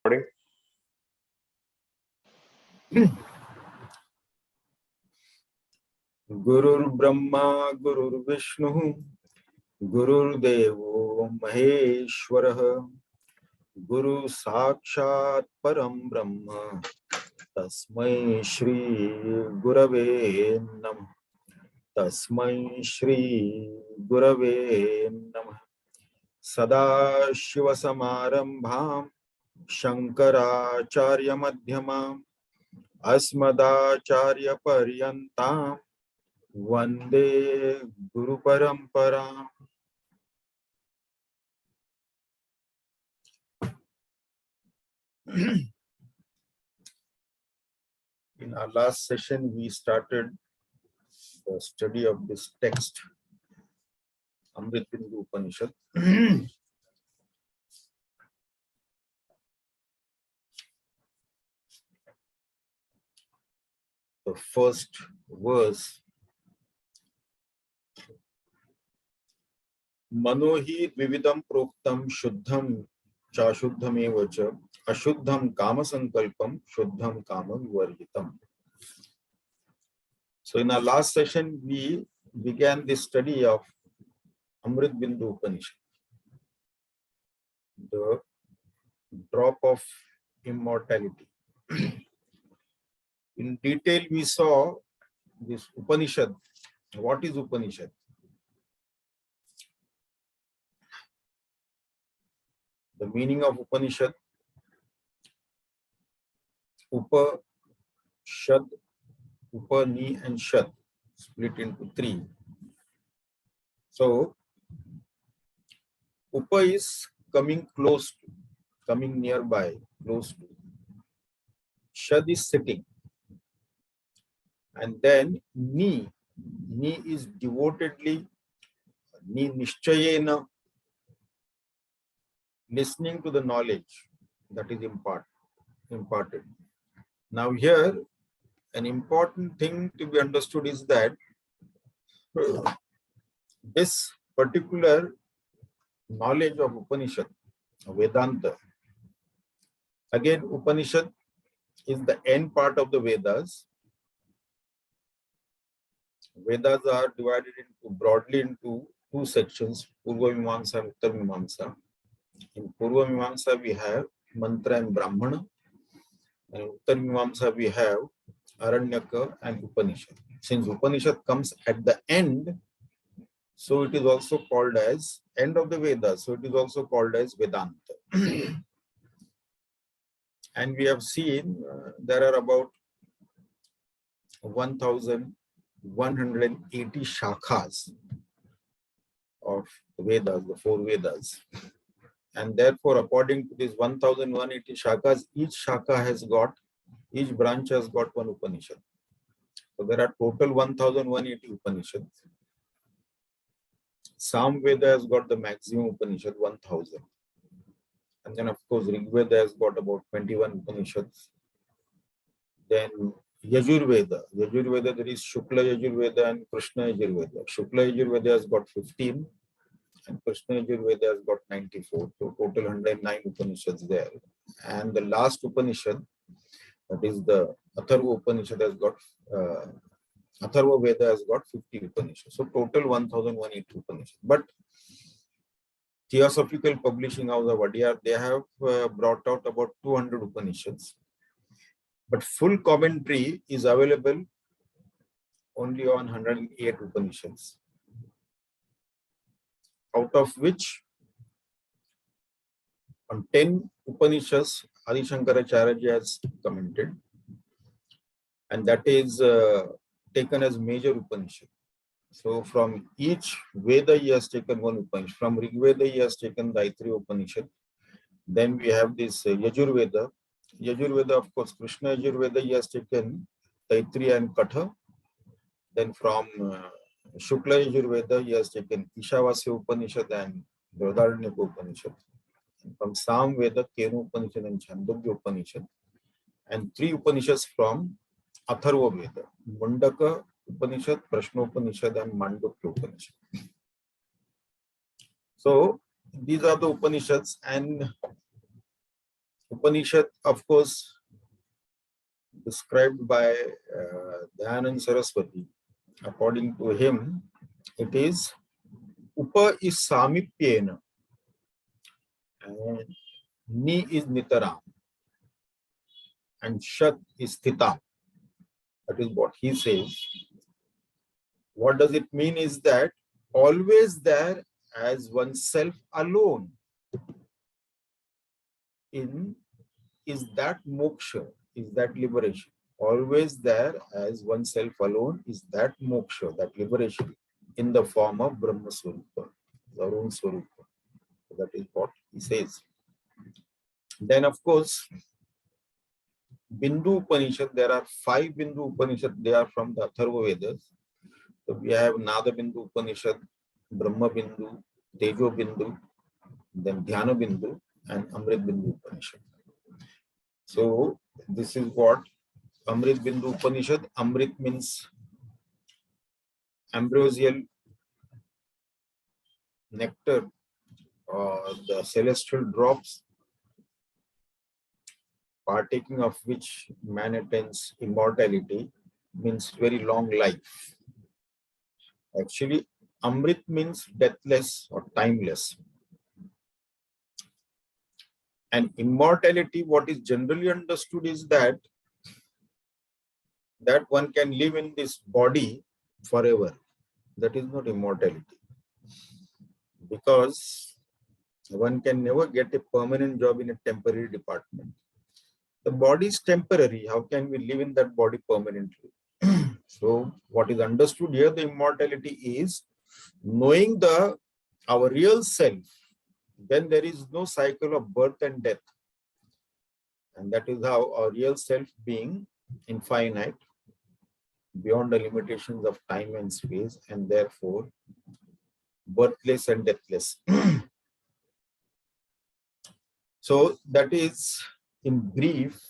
Recording. Gurur Brahma, Gurur Vishnu, Gurur Devo Maheshwara, Guru Sakshat Param Brahma, Tasmai Shri Gurave Namah, Tasmai Shri Gurave Namah, Sada Shiva Samarambham, Shankaracharya Madhyamam, Asmadacharya Paryantam, Vande Guru Parampara. In our last session, we started the study of this text, Amritbindu Upanishad. The first verse, Manohi Dvividam Proktam Shuddham Chashuddhamevacha Ashuddham Kama Sankalpam Shuddham Kama Vivarjitam. So in our last session, we began the study of Amritbindu Upanishad, the drop of immortality. In detail, we saw this Upanishad. What is Upanishad? The meaning of Upanishad, Upa, Shad, Upani and Shad, split into three. So, Upa is coming close to, coming nearby, close to. Shad is sitting. And then Ni is devotedly, Ni Nishchayena, listening to the knowledge that is imparted. Now here, an important thing to be understood is that this particular knowledge of Upanishad, Vedanta, again Upanishad is the end part of the Vedas. Vedas are divided broadly into two sections, Purva Mimamsa and Uttar Mimamsa. In Purva Mimamsa we have Mantra and Brahmana, and in Uttar Mimamsa we have Aranyaka and Upanishad. Since Upanishad comes at the end, so it is also called as end of the Vedas, so it is also called as Vedanta. And we have seen there are about 1,180 shakhas of Vedas, the four Vedas. And therefore, according to these 1,180 shakhas, each branch has got one Upanishad. So there are total 1,180 Upanishads. Sam Veda has got the maximum Upanishad, 1,000. And then, of course, Rig Veda has got about 21 Upanishads. Then Yajurveda. Yajurveda, there is Shukla Yajurveda and Krishna Yajurveda. Shukla Yajurveda has got 15 and Krishna Yajurveda has got 94. So total 109 Upanishads there. And the last Upanishad, that is the Atharva Upanishad, has got Atharva Veda has got 50 Upanishads. So total 1,180 Upanishads. But Theosophical Publishing House of Adyar, they have brought out about 200 Upanishads. But full commentary is available only on 108 Upanishads, out of which on 10 Upanishads Adi Shankaracharya has commented, and that is taken as major Upanishad. So from each Veda he has taken one Upanishad. From Rig Veda he has taken the Aitri Upanishad. Then we have this Yajurveda. Yajurveda, of course, Krishna Yajurveda he has taken Taitri and Katha. Then from Shukla Yajurveda he has taken Ishavasya Upanishad and Brihadaranyaka Upanishad. And from Sam Veda, Kenu Upanishad and Chandogya Upanishad. And three Upanishads from Atharva Veda, Mundaka Upanishad, Prashna Upanishad and Mandukya Upanishad. So these are the Upanishads, and Upanishad, of course, described by Dayanand Saraswati. According to him, it is Upa is Samipyena and Ni is Nitaram and Shat is Sthita. That is what he says. What does it mean is that always there as oneself alone in is that moksha, is that liberation. Always there as oneself alone is that moksha, that liberation in the form of Brahma Swarupa, Arun Swarupa. That is what he says. Then of course, Bindu Upanishad, there are 5 Bindu Upanishad, they are from the Atharva Vedas. So we have Nada Bindu Upanishad, Brahma Bindu, Tejo Bindu, then Dhyana Bindu, and Amritbindu Upanishad. So this is what Amritbindu Upanishad. Amrit means ambrosial nectar or the celestial drops, partaking of which man attains immortality, means very long life. Actually, Amrit means deathless or timeless. And immortality, what is generally understood is that one can live in this body forever. That is not immortality. Because one can never get a permanent job in a temporary department. The body is temporary. How can we live in that body permanently? So what is understood here, the immortality is knowing our real self. Then there is no cycle of birth and death. And that is how our real self, being infinite, beyond the limitations of time and space, and therefore birthless and deathless. So that is in brief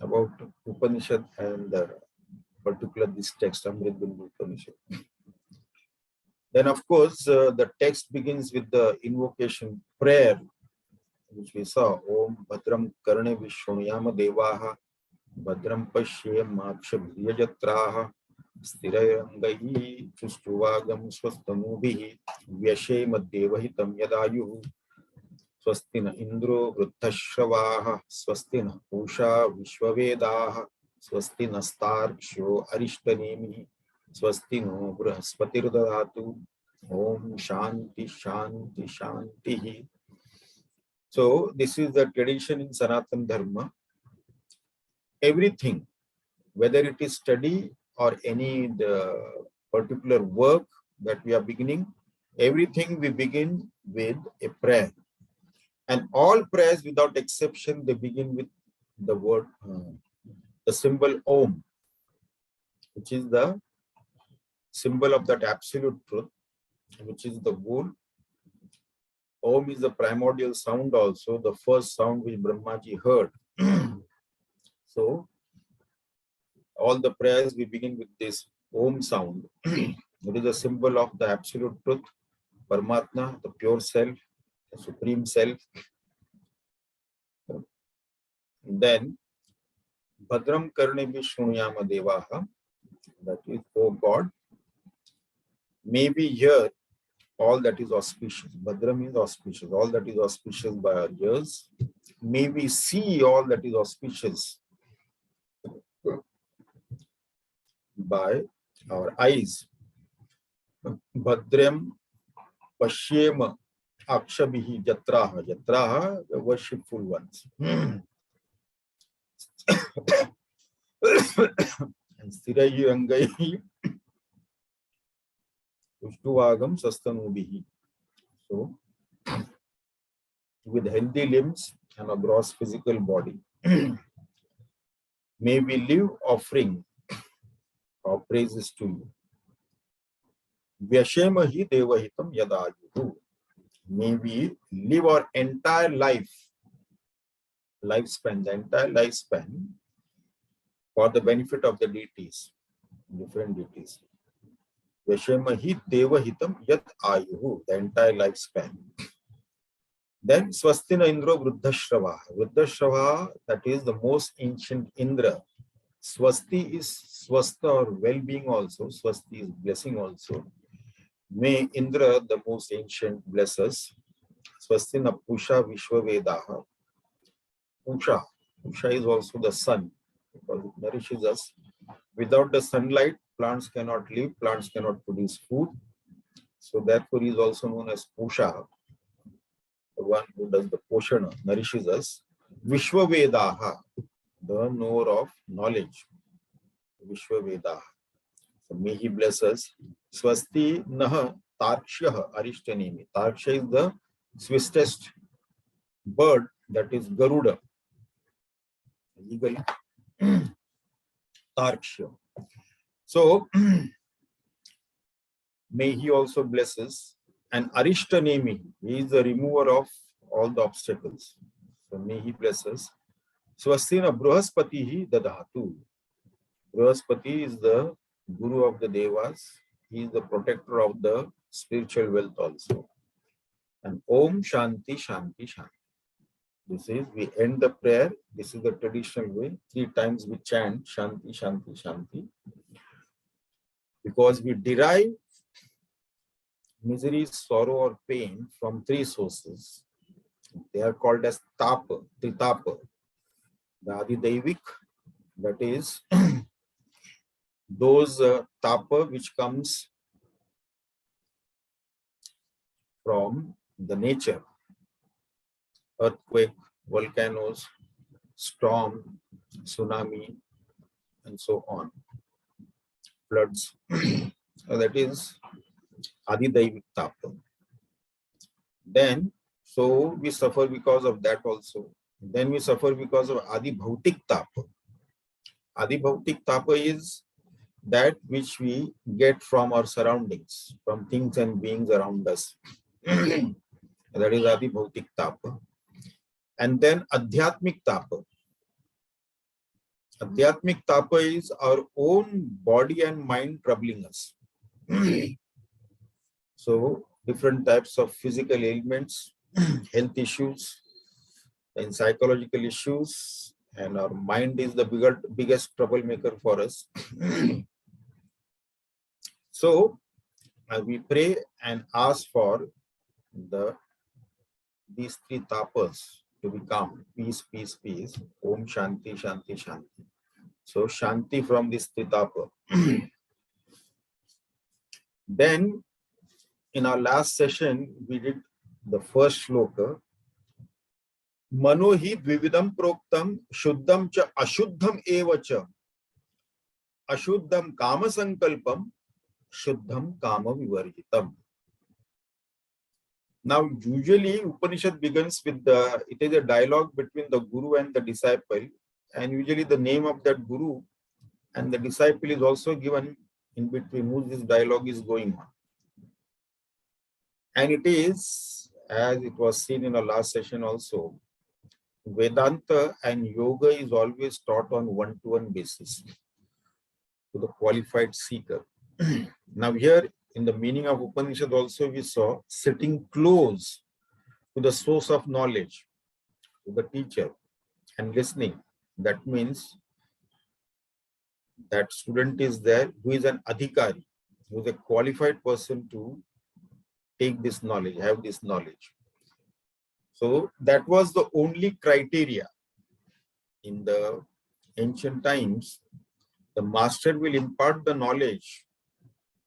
about Upanishad and particular this text, Amritbindu Upanishad. Then of course the text begins with the invocation prayer, which we saw. Om Bhadram Karne Vishwanyama Devaha Bhadram Pashyam Makshabhyajatraha Sthirayangayi Chustuvagam Swastanubihi Vyashema Devahitam Yadayuhu Swastina Indro Vruddhashavaha Swastina Usha Vishwavedaha Swastina Starksho Arishtanemi Swastino Brahaspatirudadatu Om Shanti Shanti Shanti. So this is the tradition in Sanatana Dharma. Everything, whether it is study or any particular work that we are beginning, everything we begin with a prayer. And all prayers without exception, they begin with the word, the symbol Om, which is the symbol of that absolute truth, which is the whole. Om is the primordial sound also, the first sound which Brahmaji heard. So all the prayers we begin with this Om sound. It is a symbol of the absolute truth, Paramatma, the pure self, the supreme self. Then Bhadram Karne Vishwanyama Devaha, that is, O God, may we hear all that is auspicious. Bhadram is auspicious, all that is auspicious by our ears. May we see all that is auspicious by our eyes. Bhadram Pashyema Akshabihi Jatraha. Jatraha, the worshipful ones. And Stirayi Rangayi Ushtuvagam Sastanubihi. So, with healthy limbs and a gross physical body, may we live offering our praises to you. Vyashemahi Devahitam Yadayuhu. May we live our entire lifespan, the entire lifespan, for the benefit of the deities, different deities. Vyashemahi Devahitam Yad Ayuhu, the entire lifespan. Then Swastina Indra Vruddhashrava. Vruddhashrava, that is the most ancient Indra. Swasti is swasta or well-being also. Swasti is blessing also. May Indra, the most ancient, bless us. Swastina Pusha Vishwavedaha. Pusha. Pusha is also the sun because it nourishes us. Without the sunlight, plants cannot live, plants cannot produce food. So therefore, he is also known as Pusha, the one who does the Poshana, nourishes us. Vishwavedaha, the knower of knowledge. Vishwavedaha. So may he bless us. Swasti Naha Tarkshaha Arishtanemi. Tarksha is the swiftest bird, that is Garuda. Legally, Tarksha. So may he also bless us. And Arishtanemi, he is the remover of all the obstacles. So may he bless us. Swastina Bruhaspatihi Dadahatu. Bruhaspati is the guru of the Devas. He is the protector of the spiritual wealth also. And Om Shanti Shanti Shanti. This is, we end the prayer. This is the traditional way. 3 times we chant Shanti Shanti Shanti. Because we derive misery, sorrow or pain from 3 sources. They are called as tapa, tritapa. The Adidevik, that is those tapa which comes from the nature, earthquake, volcanoes, storm, tsunami, and so on, floods. So that is Adidevik tapa. Then, so we suffer because of that also. Then we suffer because of Adibhautik tapa. Adibhautik tapa is that which we get from our surroundings, from things and beings around us. That is Adibhautik tapa. And then Adhyatmik tapa. Adhyatmik tapa is our own body and mind troubling us. So different types of physical ailments, health issues, and psychological issues, and our mind is the biggest troublemaker for us. So we pray and ask for these 3 tapas to become peace, peace, peace. Om Shanti, Shanti, Shanti. So Shanti from this 3 tapa. Then in our last session, we did the first shloka. Mano hi dvividam proktam shuddham cha ashuddham eva cha ashuddham kama sankalpam shuddham kama vivarjitam. Now, usually Upanishad begins with it is a dialogue between the guru and the disciple, and usually the name of that guru and the disciple is also given in between whose this dialogue is going on. And it is, as it was seen in the last session also, Vedanta and yoga is always taught on one-to-one basis to the qualified seeker. Now here, in the meaning of Upanishad also we saw sitting close to the source of knowledge, to the teacher, and listening. That means that student is there who is an adhikari, who is a qualified person to take this knowledge, have this knowledge. So that was the only criteria. In the ancient times, the master will impart the knowledge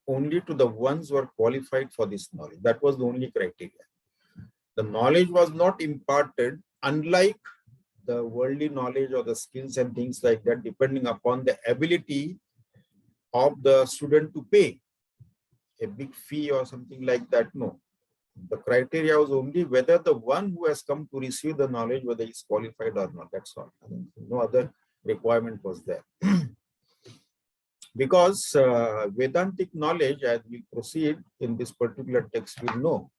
only to the ones who are qualified for this knowledge. That was the only criteria. The knowledge was not imparted, unlike the worldly knowledge or the skills and things like that, depending upon the ability of the student to pay a big fee or something like that. No. The criteria was only whether the one who has come to receive the knowledge, whether he is qualified or not. That's all. No other requirement was there. Because Vedantic knowledge, as we proceed in this particular text, we know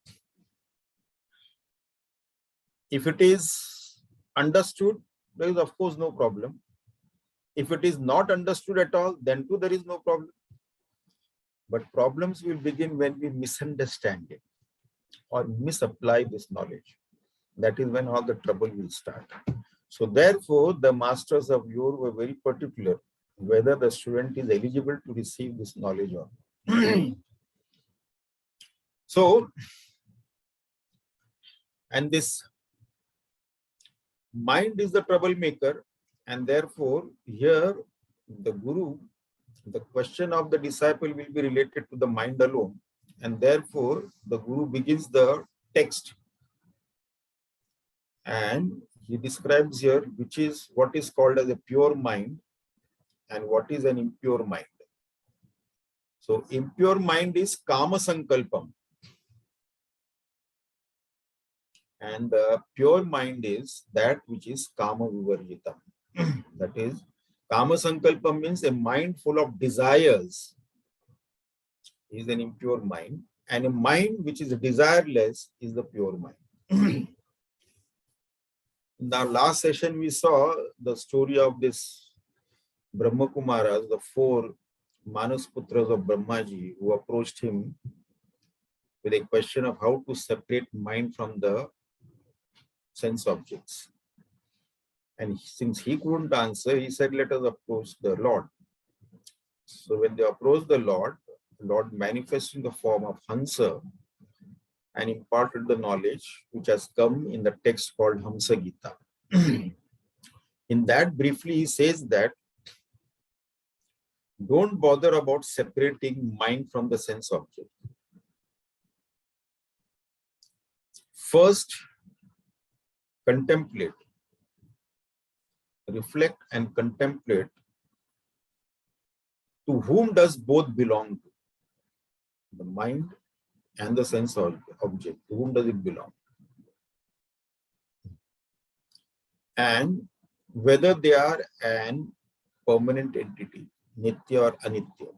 if it is understood, there is of course no problem. If it is not understood at all, then too there is no problem. But problems will begin when we misunderstand it or misapply this knowledge. that is when all the trouble will start. So therefore, the masters of yore were very particular whether the student is eligible to receive this knowledge or not. So, and this mind is the troublemaker, and therefore here the guru, the question of the disciple will be related to the mind alone, and therefore the guru begins the text and he describes here which is what is called as a pure mind and what is an impure mind. So impure mind is kama sankalpam, and the pure mind is that which is kama vivarjitam. That is, kama sankalpam means a mind full of desires is an impure mind, and a mind which is desireless is the pure mind. In the last session, we saw the story of this Brahma Kumaras, the 4 Manasputras of Brahmaji, who approached him with a question of how to separate mind from the sense objects. And since he couldn't answer, he said, let us approach the Lord. So when they approached the Lord manifested in the form of Hansa and imparted the knowledge which has come in the text called Hamsa Gita. In that, briefly, he says that don't bother about separating mind from the sense object. First, contemplate, reflect and contemplate to whom does both belong to, the mind and the sense object, to whom does it belong? And whether they are an permanent entity, nitya or anitya.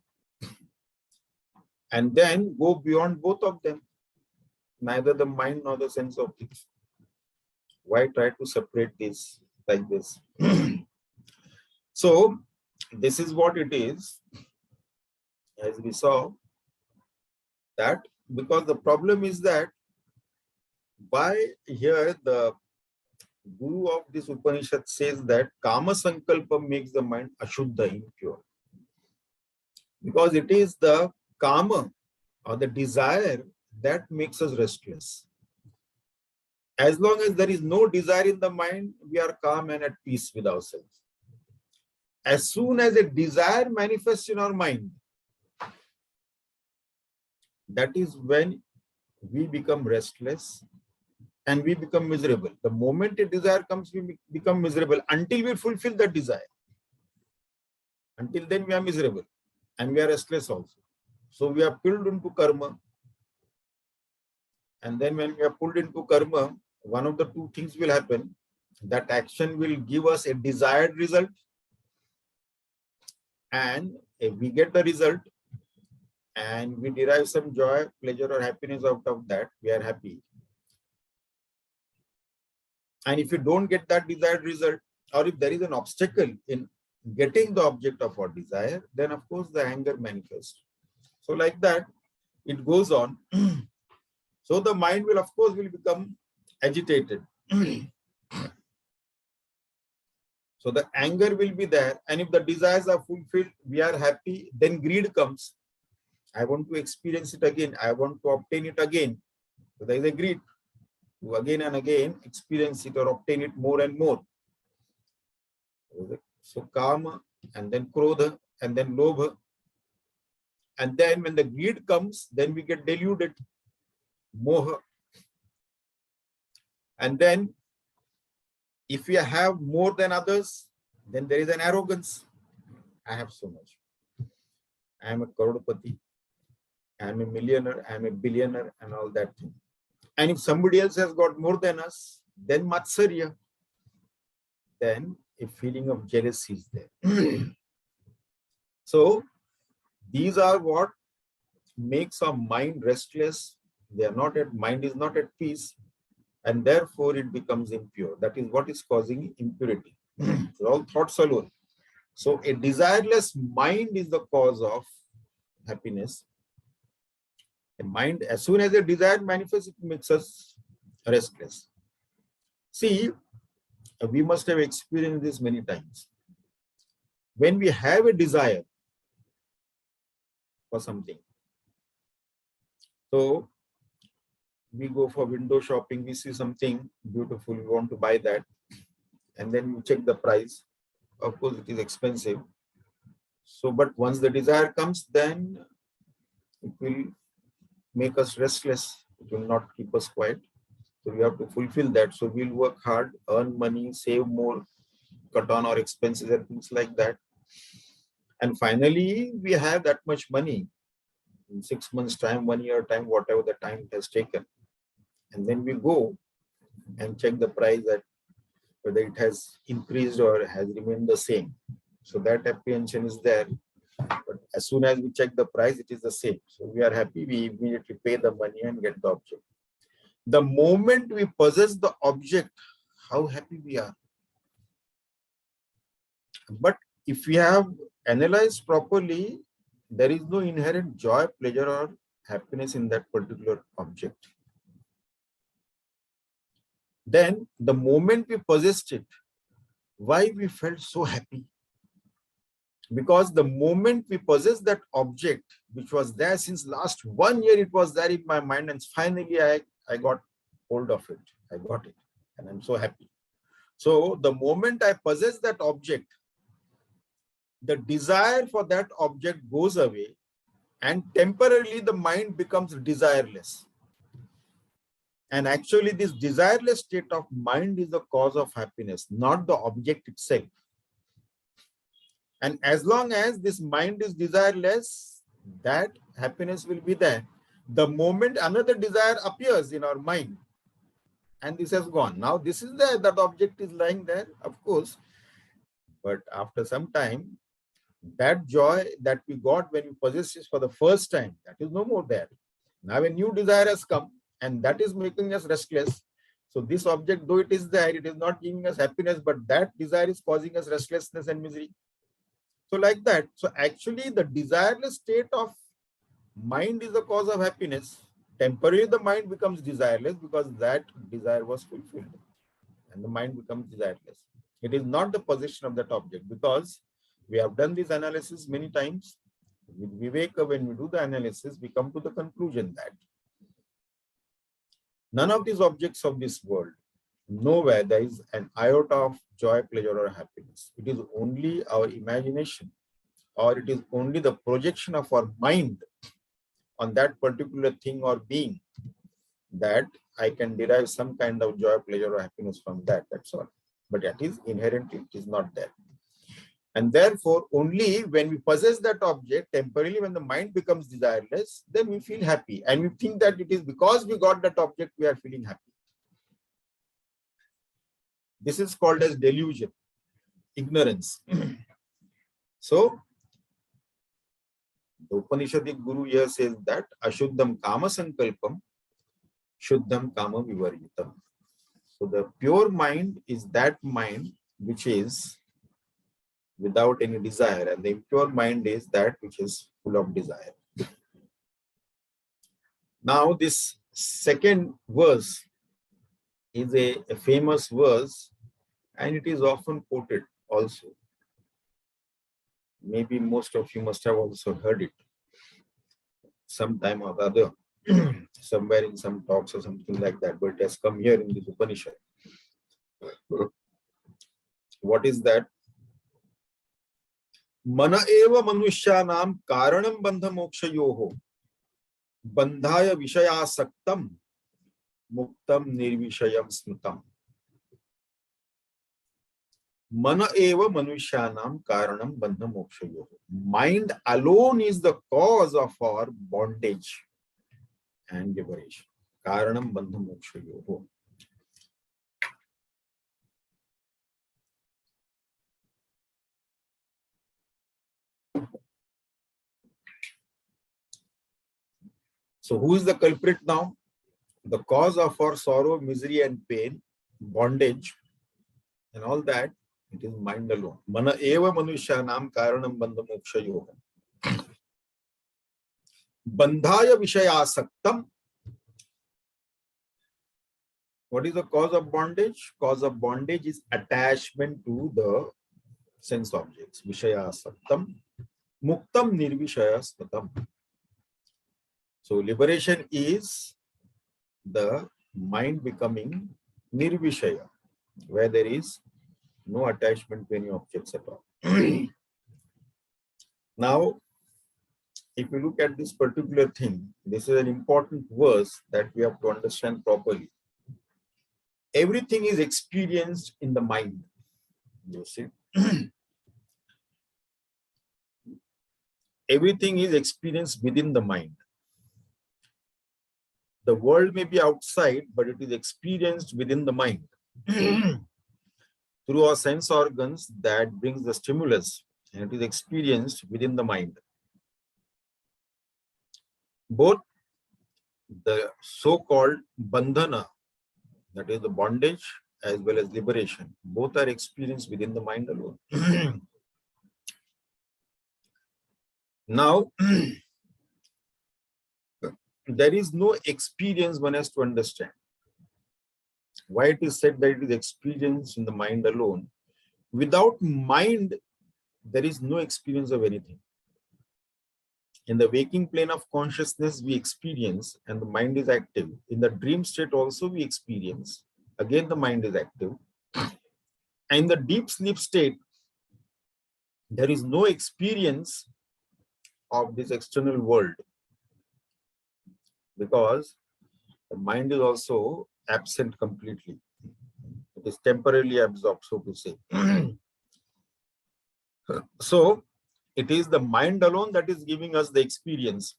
And then go beyond both of them, neither the mind nor the sense objects. Why try to separate this like this? So, this is what it is, as we saw, that because the problem is that by here the guru of this Upanishad says that kama sankalpa makes the mind ashuddha, impure. Because it is the kama or the desire that makes us restless. As long as there is no desire in the mind, we are calm and at peace with ourselves. As soon as a desire manifests in our mind, that is when we become restless and we become miserable. The moment a desire comes, we become miserable until we fulfill that desire. Until then, we are miserable and we are restless also. So we are pulled into karma. And then when we are pulled into karma, one of the two things will happen. That action will give us a desired result. And if we get the result and we derive some joy, pleasure or happiness out of that, we are happy. And if you don't get that desired result, or if there is an obstacle in getting the object of our desire, then of course the anger manifests. So like that, it goes on. So the mind will, of course, will become agitated. So the anger will be there. And if the desires are fulfilled, we are happy, then greed comes. I want to experience it again. I want to obtain it again. So there is a greed to again and again experience it or obtain it more and more. So kama, and then krodha, and then lobha. And then when the greed comes, then we get deluded. Moha. And then if we have more than others, then there is an arrogance. I have so much. I am a crorepati. I am a millionaire. I am a billionaire, and all that thing. And if somebody else has got more than us, then matsarya. Then a feeling of jealousy is there. So these are what makes our mind restless. They are not at, mind is not at peace, and therefore it becomes impure. That is what is causing impurity. So all thoughts alone. So a desireless mind is the cause of happiness. A mind, as soon as a desire manifests, it makes us restless. See, we must have experienced this many times. When we have a desire for something, so we go for window shopping, we see something beautiful, we want to buy that, and then we check the price. Of course, it is expensive. So, but once the desire comes, then it will make us restless. It will not keep us quiet. So we have to fulfill that. So we'll work hard, earn money, save more, cut on our expenses and things like that. And finally, we have that much money in 6 months' time, 1 year time, whatever the time it has taken. And then we go and check the price, that whether it has increased or has remained the same. So that apprehension is there. But as soon as we check the price, it is the same. So we are happy, we immediately pay the money and get the object. The moment we possess the object, how happy we are. But if we have analyzed properly, there is no inherent joy, pleasure, or happiness in that particular object. Then the moment we possessed it, why we felt so happy? Because the moment we possess that object, which was there since last 1 year, it was there in my mind, and finally I got hold of it. I got it, and I'm so happy. So the moment I possess that object, the desire for that object goes away, and temporarily the mind becomes desireless. And actually, this desireless state of mind is the cause of happiness, not the object itself. And as long as this mind is desireless, that happiness will be there. The moment another desire appears in our mind, and this has gone. Now this is there, that object is lying there, of course. But after some time, that joy that we got when we possessed it for the first time, that is no more there. Now a new desire has come, and that is making us restless. So this object, though it is there, it is not giving us happiness, but that desire is causing us restlessness and misery. So like that. So actually the desireless state of mind is the cause of happiness. Temporarily the mind becomes desireless because that desire was fulfilled, and the mind becomes desireless. It is not the possession of that object, because we have done this analysis many times. With Viveka, when we do the analysis, we come to the conclusion that none of these objects of this world, nowhere there is an iota of joy, pleasure, or happiness. It is only our imagination, or it is only the projection of our mind on that particular thing or being, that I can derive some kind of joy, pleasure, or happiness from that. That's all. But that is inherently, it is not there. And therefore, only when we possess that object, temporarily when the mind becomes desireless, then we feel happy. And we think that it is because we got that object, we are feeling happy. This is called as delusion, ignorance. So, the Upanishadic Guru here says that Ashuddham Kama Sankalpam, Shuddham Kama Vivarjitam. So the pure mind is that mind which is without any desire, and the impure mind is that which is full of desire. Now this second verse is a famous verse, and it is often quoted also. Maybe most of you must have also heard it sometime or other, somewhere in some talks or something like that, but it has come here in this Upanishad. What is that? Mana eva manushyanam karanam bandha mokshayoho bandhaya vishayasaktam muktam nirvishayam smritam. Mana eva manushyanam karanam bandha mokshayoho. Mind alone is the cause of our bondage and liberation. Karanam bandha mokshayoho. So who is the culprit now? The cause of our sorrow, misery and pain, bondage and all that, it is mind alone. Mana eva manushyanam karanam bandha mokshayoho. Bandhaya vishayasaktam What is the cause of bondage? Cause of bondage is attachment to the sense objects. Vishaya sattam, muktam nirvishaya statam. So liberation is the mind becoming nirvishaya, where there is no attachment to any objects at all. Now, if you look at this particular thing, this is an important verse that we have to understand properly. Everything is experienced in the mind. You see, everything is experienced within the mind. The world may be outside, but it is experienced within the mind. Through our sense organs, that brings the stimulus, and it is experienced within the mind. Both the so-called bandhana, that is the bondage, as well as liberation, both are experienced within the mind alone. Now, there is no experience one has to understand. Why it is said that it is experienced in the mind alone? Without mind, there is no experience of anything. In the waking plane of consciousness, we experience, and the mind is active. In the dream state also we experience. Again, the mind is active. And in the deep sleep state, there is no experience of this external world, because the mind is also absent completely. It is temporarily absorbed, so to say. So, it is the mind alone that is giving us the experience.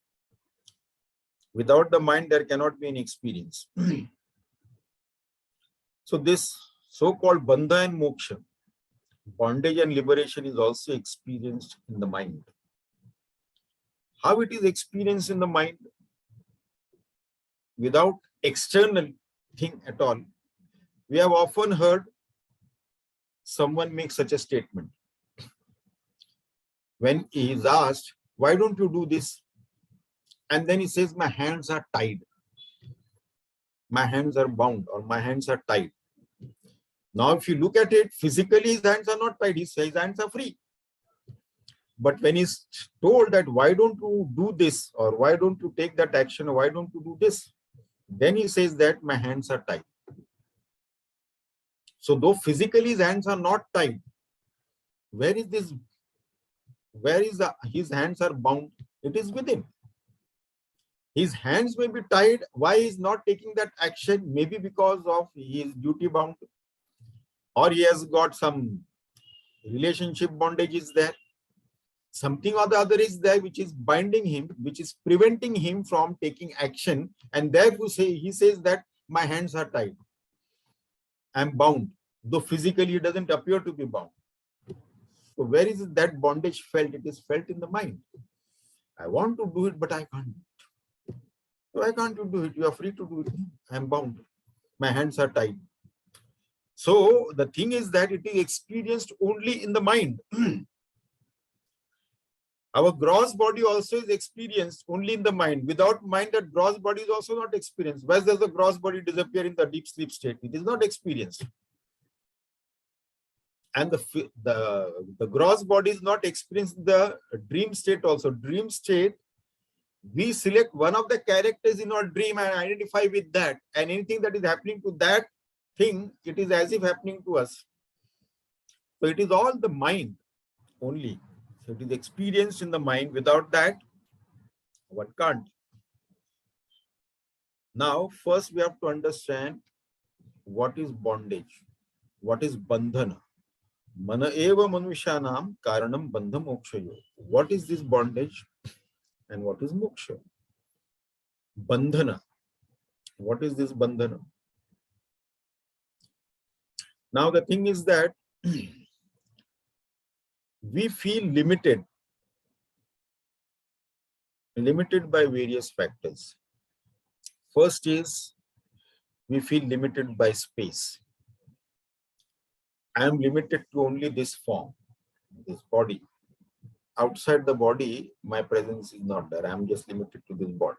Without the mind, there cannot be any experience. So this so-called bandha and moksha, bondage and liberation, is also experienced in the mind. How it is experienced in the mind? Without external thing at all. We have often heard someone make such a statement. When he is asked, why don't you do this? And then he says, my hands are tied. My hands are bound, or my hands are tied. Now, if you look at it, physically his hands are not tied, his hands are free. But when he's told that, why don't you do this, or why don't you take that action, or why don't you do this? Then he says that my hands are tied. So though physically his hands are not tied, where is this? Where is his hands are bound? It is within. His hands may be tied. Why he is not taking that action? Maybe because of his duty bound, or he has got some relationship bondage is there. Something or the other is there which is binding him, which is preventing him from taking action. And therefore he says that my hands are tied. I am bound. Though physically it doesn't appear to be bound. So where is that bondage felt? It is felt in the mind. I want to do it, but I can't. So why can't you do it? You are free to do it. I am bound. My hands are tied. So the thing is that it is experienced only in the mind. Our gross body also is experienced only in the mind. Without mind, that gross body is also not experienced. Where does the gross body disappear in the deep sleep state? It is not experienced. And the gross body is not experienced in the dream state also. Dream state, we select one of the characters in our dream and identify with that. And anything that is happening to that thing, it is as if happening to us. So it is all the mind only. So it is experienced in the mind. Without that, one can't. Now, first we have to understand what is bondage, what is bandhana. Mana eva manushanam karanam bandha mokshayo. What is this bondage and what is moksha? Bandhana. What is this bandhana? Now the thing is that we feel limited by various factors. First is we feel limited by space. I am limited to only this form, this body. Outside the body, my presence is not there. I am just limited to this body.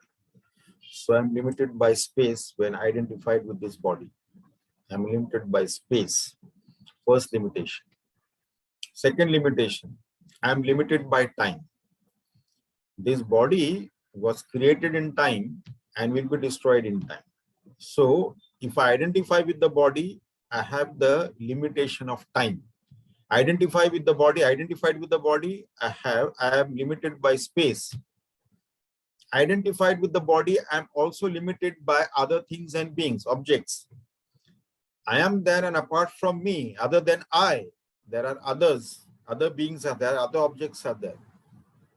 So I am limited by space when identified with this body. I'm limited by space. First limitation. Second limitation, I'm limited by time. This body was created in time and will be destroyed in time. So if I identify with the body, I have the limitation of time. Identified with the body, I am limited by space. Identified with the body, I am also limited by other things and beings, objects. I am there, and apart from me, other than I, there are others, other beings are there, other objects are there.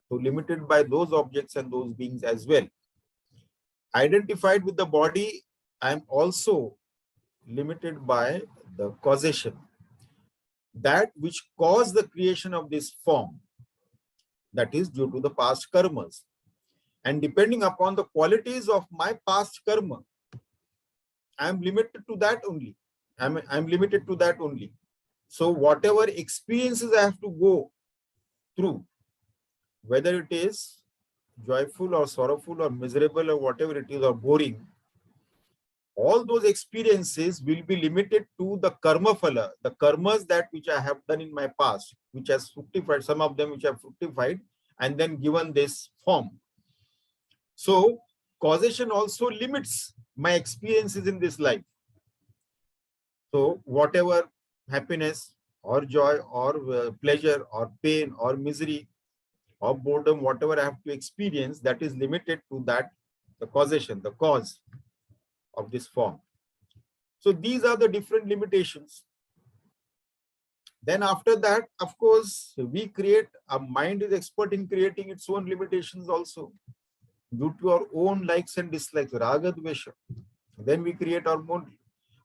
So limited by those objects and those beings as well. Identified with the body, I am also limited by the causation. That which caused the creation of this form, that is due to the past karmas. And depending upon the qualities of my past karma, I am limited to that only. I'm limited to that only. So whatever experiences I have to go through, whether it is joyful or sorrowful or miserable or whatever it is or boring, all those experiences will be limited to the karma phala, the karmas that which I have done in my past, which has fructified, some of them which have fructified and then given this form. So causation also limits my experiences in this life. So whatever happiness or joy or pleasure or pain or misery or boredom, whatever I have to experience, that is limited to that, the causation, the cause of this form. So these are the different limitations. Then after that, of course, we create, our mind is expert in creating its own limitations also, due to our own likes and dislikes, raga dvesha. Then we create our own.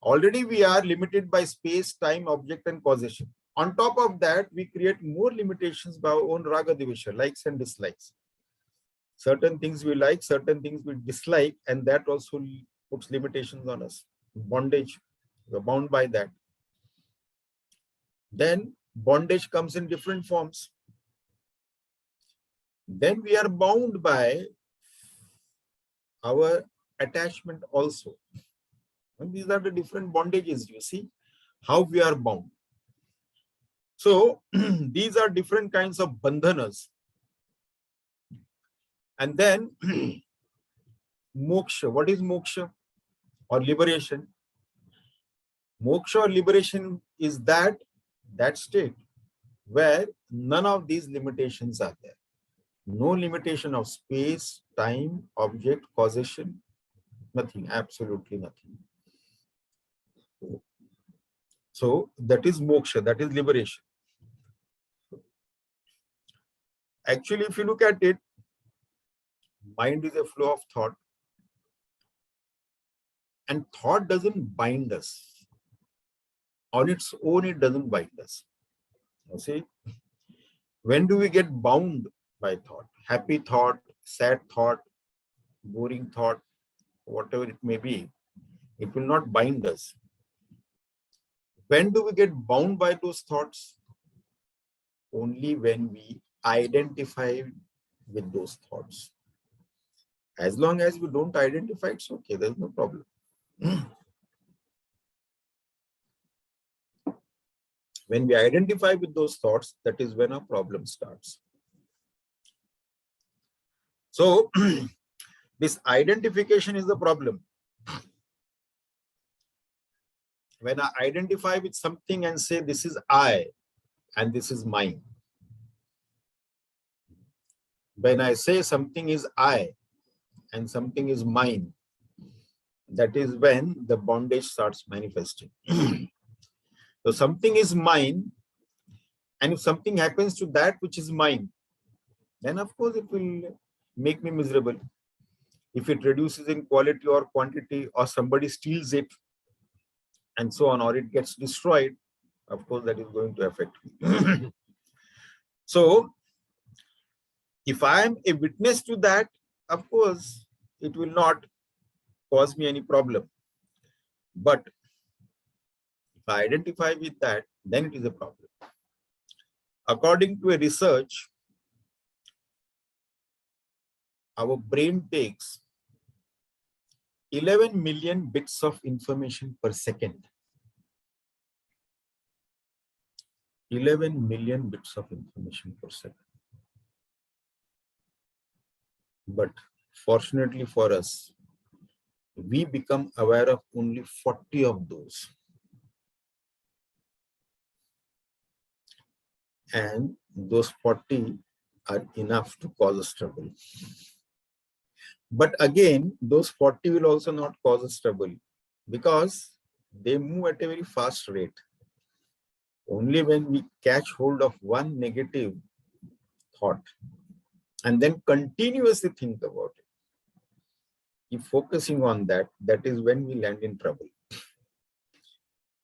Already we are limited by space, time, object and causation. On top of that, we create more limitations by our own raga dvesha, likes and dislikes. Certain things we like, certain things we dislike, and that also puts limitations on us. Bondage, we're bound by that. Then bondage comes in different forms. Then we are bound by our attachment also. And these are the different bondages, you see, how we are bound. So these are different kinds of bandhanas. And then moksha. What is moksha or liberation? Moksha or liberation is that state where none of these limitations are there. No limitation of space, time, object, causation, nothing, absolutely nothing. So that is moksha, that is liberation. Actually, if you look at it, mind is a flow of thought, and thought doesn't bind us. On its own, it doesn't bind us. You see, when do we get bound by thought? Happy thought, sad thought, boring thought, whatever it may be, it will not bind us. When do we get bound by those thoughts? Only when we identify with those thoughts. As long as we don't identify, it's okay, there's no problem. When we identify with those thoughts, that is when our problem starts. So this identification is the problem. When I identify with something and say, this is I and this is mine. When I say something is I and something is mine, that is when the bondage starts manifesting. So something is mine, and if something happens to that which is mine, then of course it will make me miserable. If it reduces in quality or quantity, or somebody steals it, and so on, or it gets destroyed, of course that is going to affect me. So if I am a witness to that, of course it will not cause me any problem. But if I identify with that, then it is a problem. According to a research, our brain takes 11 million bits of information per second. 11 million bits of information per second. But fortunately for us, we become aware of only 40 of those. And those 40 are enough to cause us trouble. But again, those 40 will also not cause us trouble because they move at a very fast rate. Only when we catch hold of one negative thought and then continuously think about it, keep focusing on that, that is when we land in trouble.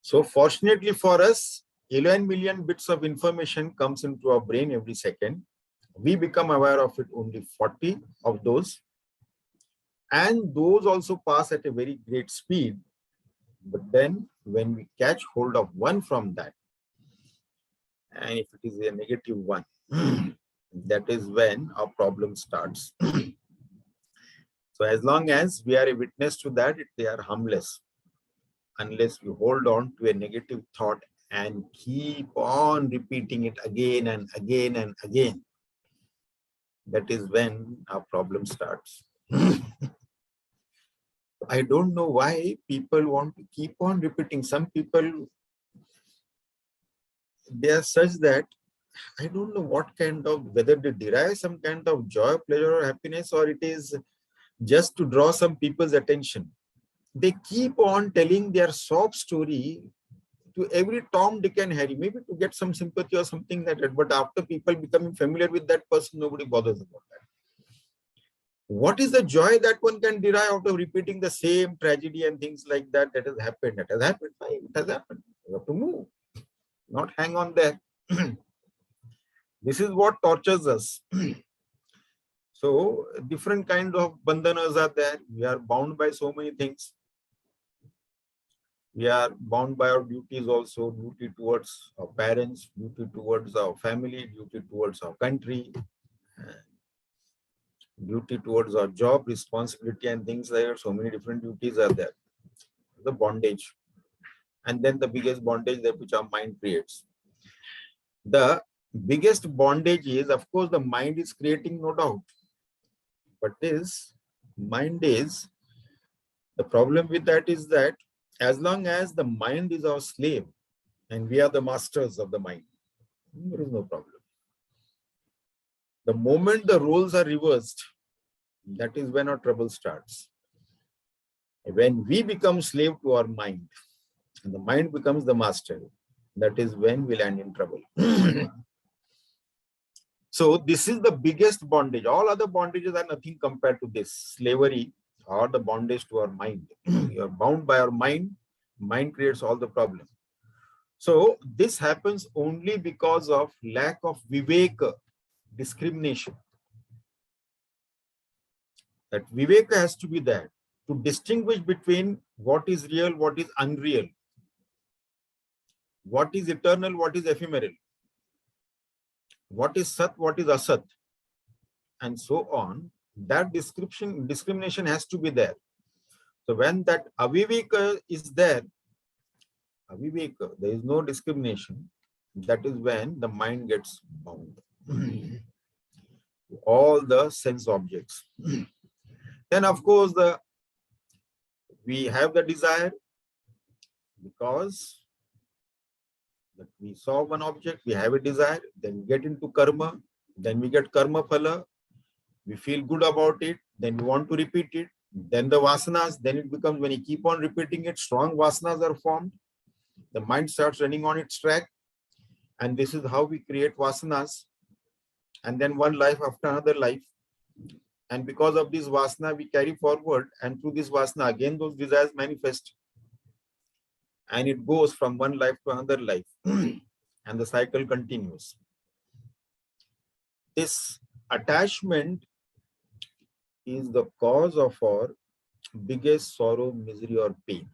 So fortunately for us, 11 million bits of information comes into our brain every second. We become aware of it only 40 of those. And those also pass at a very great speed. But then when we catch hold of one from that, and if it is a negative one, that is when our problem starts. So as long as we are a witness to that, they are harmless. Unless we hold on to a negative thought and keep on repeating it again and again and again, that is when our problem starts. I don't know why people want to keep on repeating. Some people, they are such that I don't know what kind of, whether they derive some kind of joy, pleasure, or happiness, or it is just to draw some people's attention. They keep on telling their sob story to every Tom, Dick, and Harry, maybe to get some sympathy or something like that. But after people becoming familiar with that person, nobody bothers about that. What is the joy that one can derive out of repeating the same tragedy and things like that? That has happened. That has happened. Fine, it has happened. You have to move, not hang on there. This is what tortures us. So different kinds of bandhanas are there. We are bound by so many things. We are bound by our duties also, duty towards our parents, duty towards our family, duty towards our country, duty towards our job, responsibility and things like that. So many different duties are there. The bondage. And then the biggest bondage that which our mind creates. The biggest bondage is, of course, the mind is creating, no doubt. But this mind is, the problem with that is that as long as the mind is our slave and we are the masters of the mind, there is no problem. The moment the roles are reversed, that is when our trouble starts. When we become slave to our mind and the mind becomes the master, that is when we land in trouble. So this is the biggest bondage. All other bondages are nothing compared to this. Slavery or the bondage to our mind. You are bound by our mind. Mind creates all the problem. So this happens only because of lack of viveka, discrimination. That viveka has to be there to distinguish between what is real, what is unreal, what is eternal, what is ephemeral, what is sat, what is asat, and so on. That discrimination has to be there. So when that aviveka is there, aviveka, there is no discrimination, that is when the mind gets bound. All the sense objects. Then of course we have the desire because that we saw one object, we have a desire, then we get into karma, then we get karma phala, we feel good about it, then we want to repeat it, then the vasanas, then it becomes, when you keep on repeating it, strong vasanas are formed, the mind starts running on its track, and this is how we create vasanas, and then one life after another life. And because of this vasana, we carry forward, and through this vasana, again those desires manifest. And it goes from one life to another life. And the cycle continues. This attachment is the cause of our biggest sorrow, misery, or pain.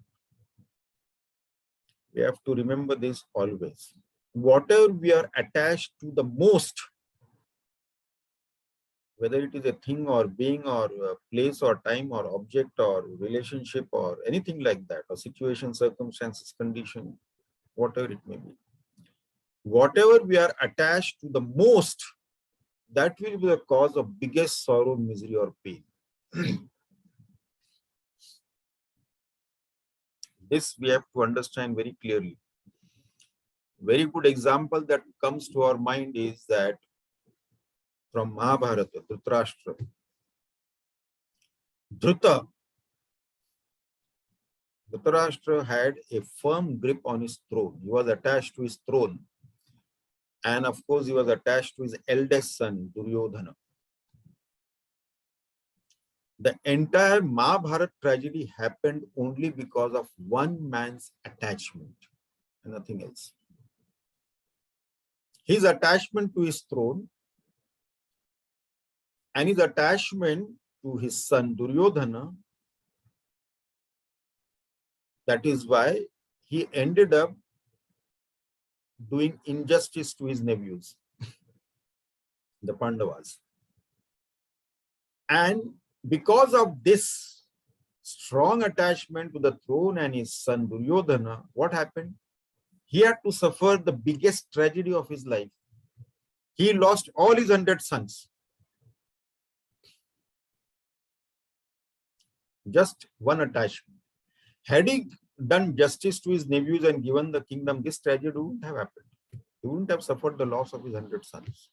We have to remember this always. Whatever we are attached to the most, whether it is a thing or being or a place or time or object or relationship or anything like that, or situation, circumstances, condition, whatever it may be. whatever we are attached to the most, that will be the cause of biggest sorrow, misery, or pain. This we have to understand very clearly. Very good example that comes to our mind is that from Mahabharata, Dhritarashtra. Dhritarashtra had a firm grip on his throne. He was attached to his throne. And of course, he was attached to his eldest son, Duryodhana. The entire Mahabharata tragedy happened only because of one man's attachment and nothing else. His attachment to his throne and his attachment to his son Duryodhana, that is why he ended up doing injustice to his nephews, the Pandavas. And because of this strong attachment to the throne and his son Duryodhana, what happened? He had to suffer the biggest tragedy of his life. He lost all his 100 sons. Just one attachment. Had he done justice to his nephews and given the kingdom, this tragedy wouldn't have happened. He wouldn't have suffered the loss of his 100 sons.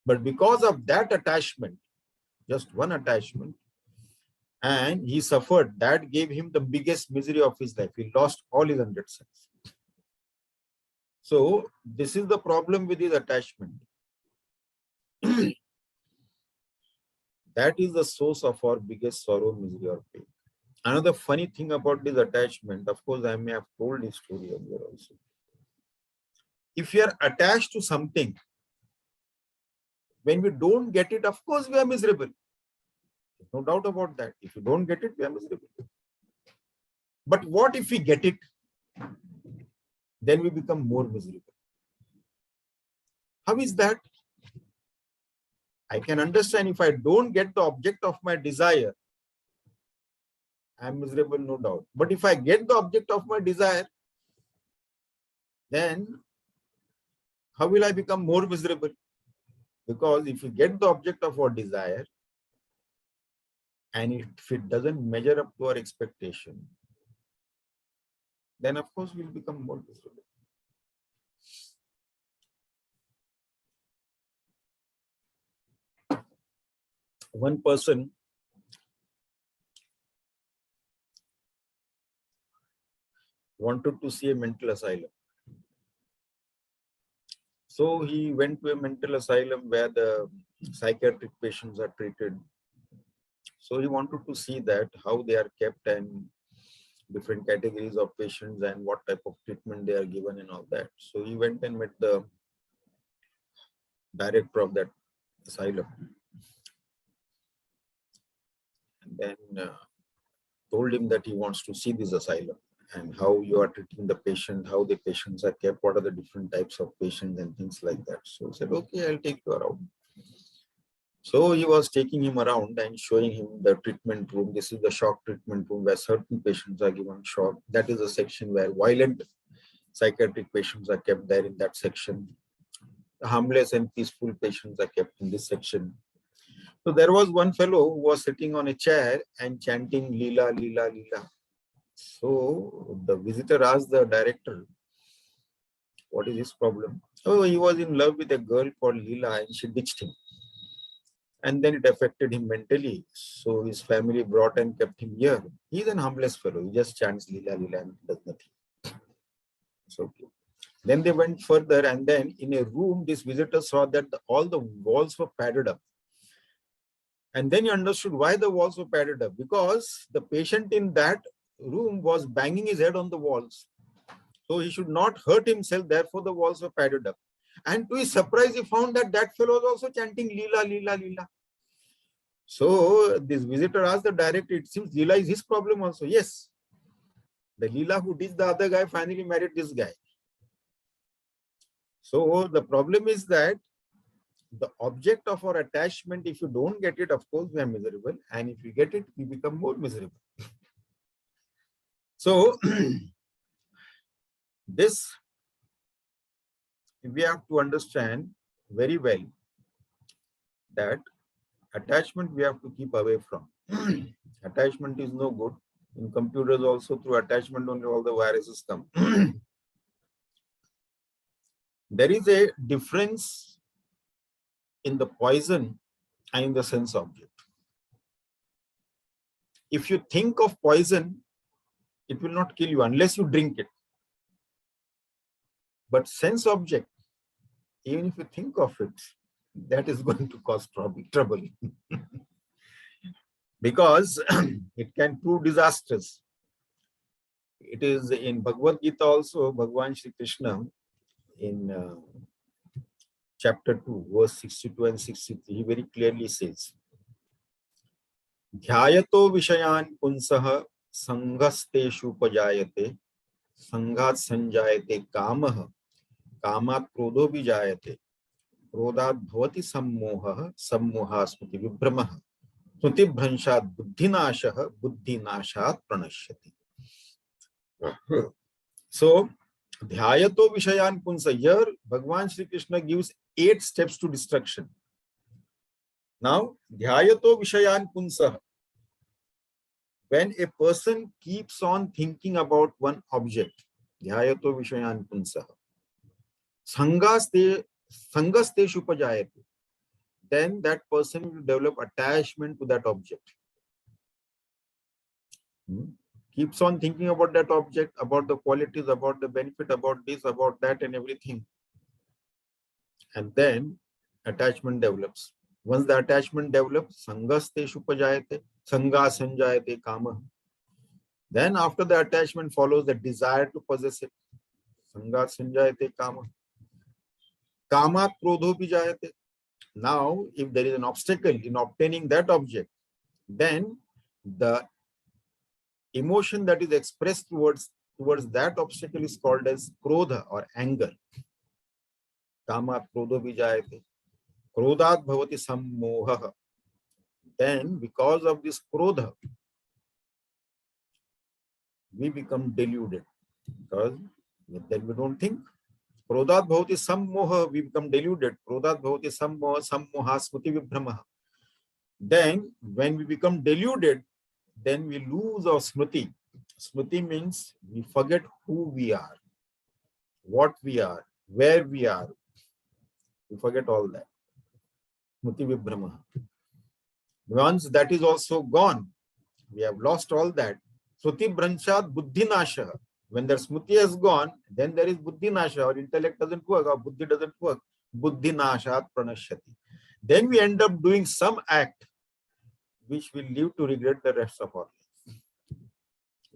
But because of that attachment, just one attachment, and he suffered, that gave him the biggest misery of his life. He lost all his 100 sons. So this is the problem with his attachment. That is the source of our biggest sorrow, misery, or pain. Another funny thing about this attachment, of course, I may have told this story earlier also. If you are attached to something, when we don't get it, of course, we are miserable. No doubt about that. If you don't get it, we are miserable. But what if we get it? Then we become more miserable. How is that? I can understand if I don't get the object of my desire, I am miserable, no doubt. But if I get the object of my desire, then how will I become more miserable? Because if we get the object of our desire, and if it doesn't measure up to our expectation, then of course we'll become more miserable. One person wanted to see a mental asylum. So he went to a mental asylum where the psychiatric patients are treated. So he wanted to see that, how they are kept and different categories of patients and what type of treatment they are given and all that. So he went and met the director of that asylum. And then told him that he wants to see this asylum and how you are treating the patient, how the patients are kept, what are the different types of patients and things like that. So he said, okay, I'll take you around. So he was taking him around and showing him the treatment room. This is the shock treatment room where certain patients are given shock. That is a section where violent psychiatric patients are kept there in that section. The harmless and peaceful patients are kept in this section. So there was one fellow who was sitting on a chair and chanting Leela, Leela, Leela. So the visitor asked the director, what is his problem? Oh, he was in love with a girl called Leela and she ditched him. And then it affected him mentally. So his family brought and kept him here. He's an harmless fellow. He just chants Leela, Leela and does nothing. It's okay. Then they went further, and then in a room, this visitor saw that all the walls were padded up. And then he understood why the walls were padded up. Because the patient in that room was banging his head on the walls. So he should not hurt himself. Therefore, the walls were padded up. And to his surprise, he found that that fellow was also chanting Leela, Leela, Leela. So this visitor asked the director, it seems Leela is his problem also. Yes. The Leela who ditched the other guy finally married this guy. So the problem is that the object of our attachment, if you don't get it, of course, we are miserable. And if you get it, we become more miserable. So this we have to understand very well that attachment we have to keep away from. Attachment is no good. In computers also, through attachment only all the viruses come. There is a difference in the poison and in the sense object. If you think of poison, it will not kill you unless you drink it. But sense object, even if you think of it, that is going to cause trouble. Because it can prove disastrous. It is in Bhagavad Gita also, Bhagavan Shri Krishna in chapter 2, verse 62 and 63, he very clearly says, Dhyayato Vishayan Punsaha Sanghasteshu Pajayate Sanghat Sanjayate Kamaha Kamat Krodho Vijayate Krodhat Bhavati Sammoha Sammoha Smriti Vibhramaha Smriti Bhranshat Buddhinashaha Buddhinashat Pranashyati. So, Dhyayato Vishayan Punsa. Here, Bhagavan Shri Krishna gives 8 steps to destruction. Now, Dhyayato Vishayan Punsa. When a person keeps on thinking about one object, Dhyayato Vishayan Punsa. Sangasteshu Pajayate. Then that person will develop attachment to that object. Keeps on thinking about that object, about the qualities, about the benefit, about this, about that, and everything. And then attachment develops. Once the attachment develops, Sangasteshu Pajayate, Sangha Sanjayate Kama. Then after the attachment follows the desire to possess it. Sangha Sanjayate Kama. Kama Krodho Vijayate. Now, if there is an obstacle in obtaining that object, then the emotion that is expressed towards that obstacle is called as krodha or anger. Kama krodho vijayate. Krodhat bhavati sammoha. Then, because of this krodha, we become deluded. Because then we don't think. Krodhat bhavati sammoha, we become deluded. Krodhat bhavati sammoha, sammoha smriti vibhramaha. Then, when we become deluded, then we lose our smriti. Smriti means we forget who we are, what we are, where we are. We forget all that. Smriti vibhramaha. Once that is also gone, we have lost all that. Smriti bhranshat buddhinasha. When the smriti has gone, then there is buddhinasha. Our intellect doesn't work, our buddhi doesn't work. Buddhinashat pranashyati. Then we end up doing some act which will leave to regret the rest of our life.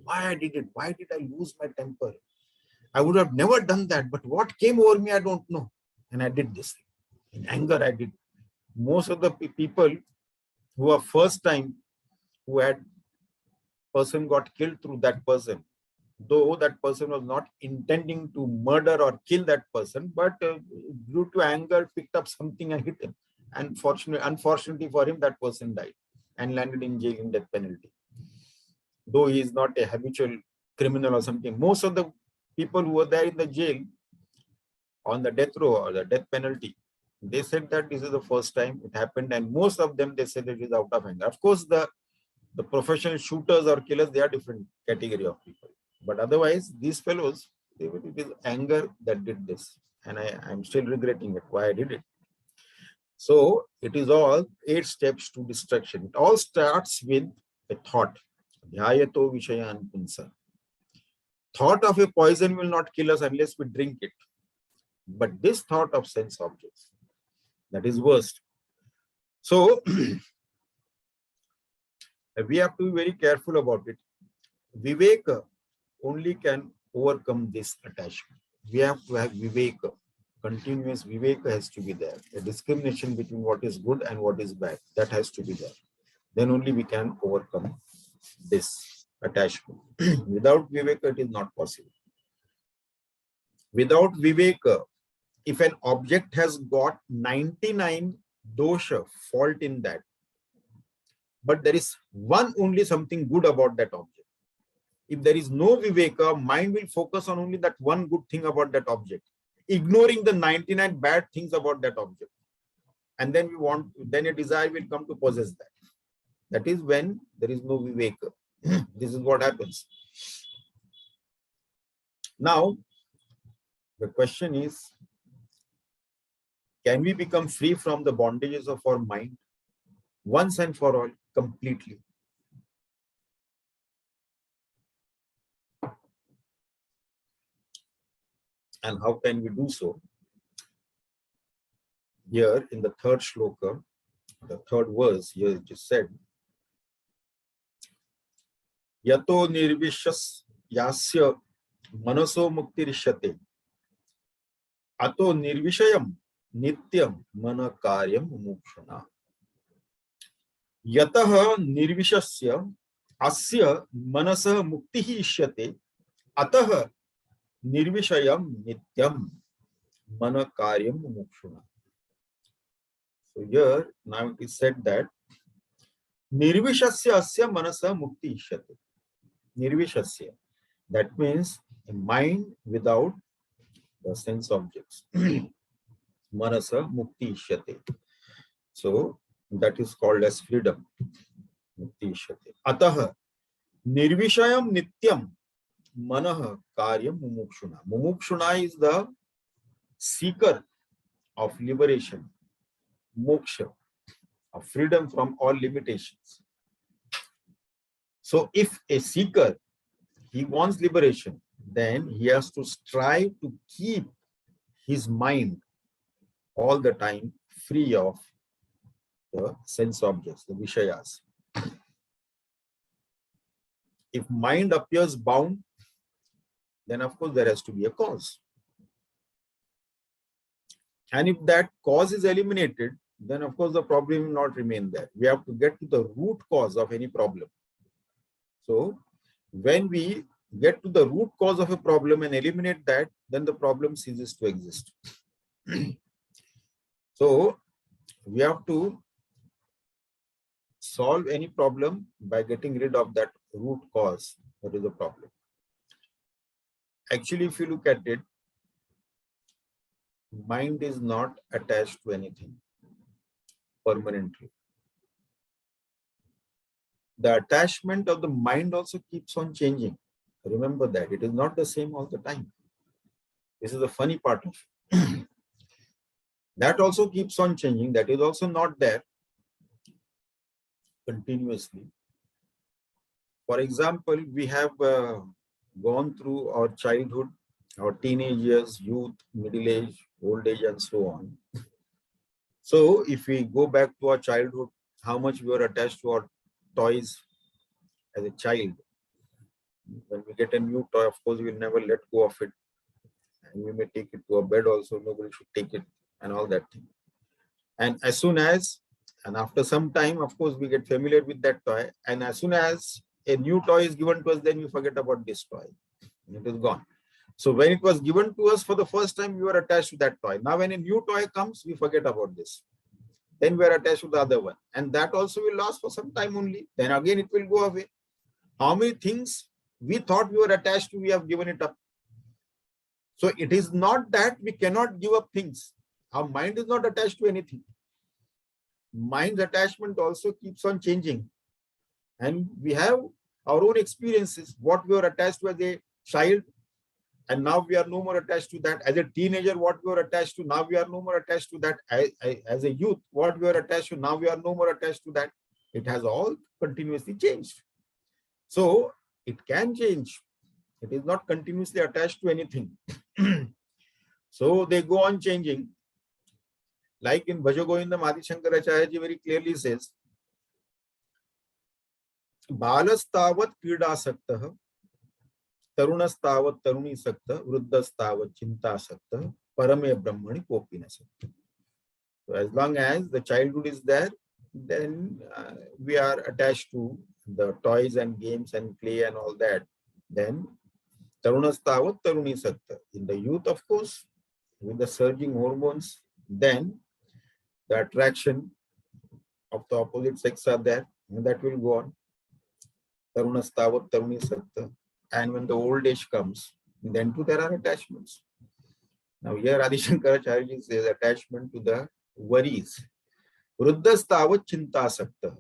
Why I did it? Why did I lose my temper? I would have never done that, but what came over me, I don't know. And I did this thing. In anger, I did. Most of the people who are first time, who had person got killed through that person, though that person was not intending to murder or kill that person, but due to anger, picked up something and hit him. And unfortunately for him, that person died and landed in jail in death penalty. Though he is not a habitual criminal or something, most of the people who were there in the jail on the death row or the death penalty, they said that this is the first time it happened, and most of them, they said it is out of anger. Of course, the professional shooters or killers, they are different category of people. But otherwise, these fellows, it is anger that did this. And I'm still regretting it, why I did it. So it is all 8 steps to destruction. It all starts with a thought. Dhyayato Vishayan Punsa. Thought of a poison will not kill us unless we drink it. But this thought of sense objects, that is worst. So we have to be very careful about it. Viveka only can overcome this attachment. We have to have Viveka. Continuous Viveka has to be there. A discrimination between what is good and what is bad, that has to be there. Then only we can overcome this attachment. Without Viveka, it is not possible. Without Viveka, if an object has got 99 dosha, fault in that, but there is one only something good about that object. If there is no Viveka, mind will focus on only that one good thing about that object. ignoring the 99 bad things about that object. And then then a desire will come to possess that. That is when there is no viveka. This is what happens. Now, the question is, can we become free from the bondages of our mind once and for all, completely? And how can we do so? Here in the third shloka, the third verse, here it is said, Yato nirvishas yasya manaso muktirishyate ato nirvishayam nityam mana karyam mukshana. Yataha nirvishasya asya manasah muktihi ishyate ataha nirvishayam nityam mana karyam mukshana. So here now it is said that nirvishasya asya manasah mukti ishyate. Nirvishasya, that means a mind without the sense objects. Manasa mukti ishyate. So that is called as freedom. Mukti ishyate. Ataha nirvishayam nityam manah karyam mumukshuna. Mumukshuna is the seeker of liberation, moksha, of freedom from all limitations. So if a seeker, he wants liberation, then he has to strive to keep his mind all the time free of the sense objects, the vishayas. If mind appears bound, then of course there has to be a cause. And if that cause is eliminated, then of course the problem will not remain there. We have to get to the root cause of any problem. So when we get to the root cause of a problem and eliminate that, then the problem ceases to exist. So we have to solve any problem by getting rid of that root cause that is the problem. Actually, if you look at it, mind is not attached to anything permanently. The attachment of the mind also keeps on changing. Remember that it is not the same all the time. This is the funny part of it. That also keeps on changing. That is also not there continuously. For example, we have gone through our childhood, our teenage years, youth, middle age, old age, and so on. So if we go back to our childhood, how much we were attached to our toys as a child. When we get a new toy, of course, we will never let go of it. And we may take it to a bed also, nobody should take it and all that thing. And as soon as, and after some time, of course, we get familiar with that toy. And as soon as a new toy is given to us, then we forget about this toy. And it is gone. So when it was given to us for the first time, we were attached to that toy. Now when a new toy comes, we forget about this. Then we are attached to the other one. And that also will last for some time only. Then again, it will go away. How many things we thought we were attached to, we have given it up. So it is not that we cannot give up things. Our mind is not attached to anything. Mind's attachment also keeps on changing. And we have our own experiences, what we were attached to as a child, and now we are no more attached to that. As a teenager, what we were attached to, now we are no more attached to that. As a youth, what we were attached to, now we are no more attached to that. It has all continuously changed. So it can change. It is not continuously attached to anything. So they go on changing. Like in Bhaja Govindam, Adi Shankaracharya very clearly says, Balastavat Kridasakta, Tarunastavat Taruni Sakta, Vruddhastavat Chinta Sakta, Parame Brahmani Kopina Sakta. So as long as the childhood is there, then we are attached to the toys and games and play and all that. Then Tarunastavat Taruni Sakta. In the youth, of course, with the surging hormones, then the attraction of the opposite sex are there, and that will go on. Tarunastavat Taruni Sakta. And when the old age comes, then too there are attachments. Now here Adi Shankaracharya says attachment to the worries. Vruddhastavat chinta sakta.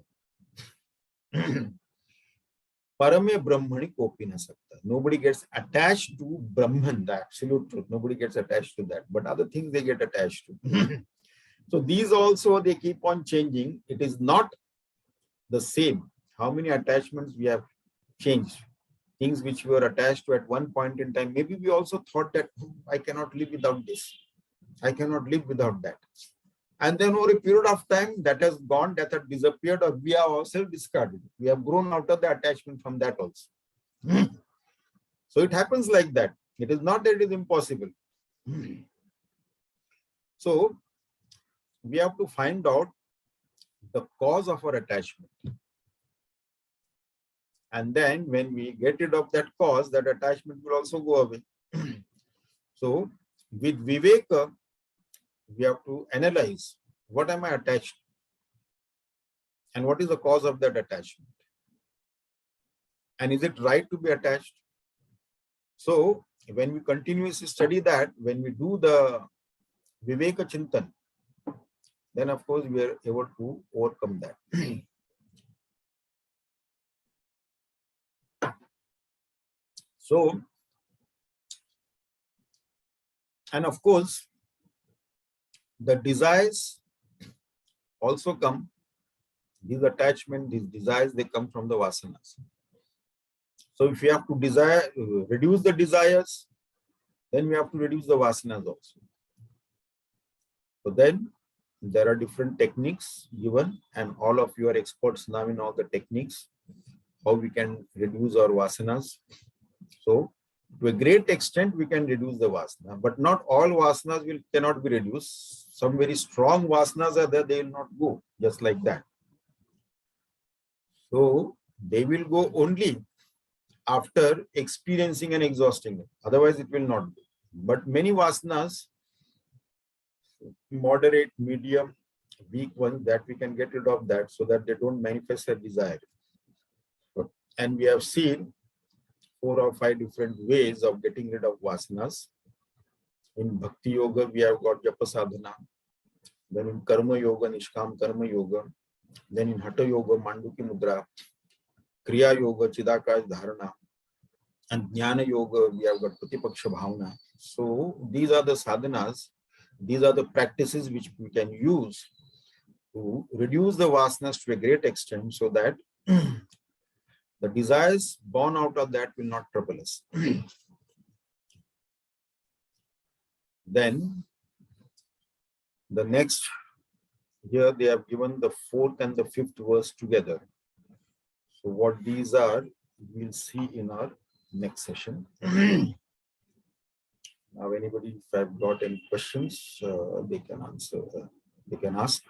Parame Brahmani kopina sakta. Nobody gets attached to Brahman, the absolute truth. Nobody gets attached to that. But other things they get attached to. So these also, they keep on changing. It is not the same. How many attachments we have changed? Things which we were attached to at one point in time. Maybe we also thought that I cannot live without this. I cannot live without that. And then over a period of time, that has gone, that has disappeared, or we have ourselves discarded. We have grown out of the attachment from that also. So it happens like that. It is not that it is impossible. So we have to find out the cause of our attachment. And then when we get rid of that cause, that attachment will also go away. So with Viveka, we have to analyze, what am I attached to? And what is the cause of that attachment? And is it right to be attached? So when we continuously study that, when we do the Viveka Chintan, then of course we are able to overcome that. So, and of course, the desires also come, these attachments, these desires, they come from the vasanas. So if we have to reduce the desires, then we have to reduce the vasanas also. So then there are different techniques given, and all of you are experts now in all the techniques, how we can reduce our vasanas. So to a great extent, we can reduce the vasana, but not all vasanas cannot be reduced. Some very strong vasanas are there, they will not go just like that. So they will go only after experiencing and exhausting it. Otherwise, it will not go. But many vasanas, moderate, medium, weak ones, that we can get rid of that so that they don't manifest a desire. And we have seen 4 or 5 different ways of getting rid of vasanas. In Bhakti Yoga, we have got Japa Sadhana. Then in Karma Yoga, Nishkam Karma Yoga. Then in Hatha Yoga, Manduki Mudra. Kriya Yoga, Chidakash Dharana. And Jnana Yoga, we have got Pratipaksha Bhavana. So these are the sadhanas. These are the practices which we can use to reduce the vasanas to a great extent so that the desires born out of that will not trouble us. Then the next, here they have given the 4th and the 5th verse together. So what these are, we'll see in our next session. Now anybody, if I've got any questions, they can answer, they can ask.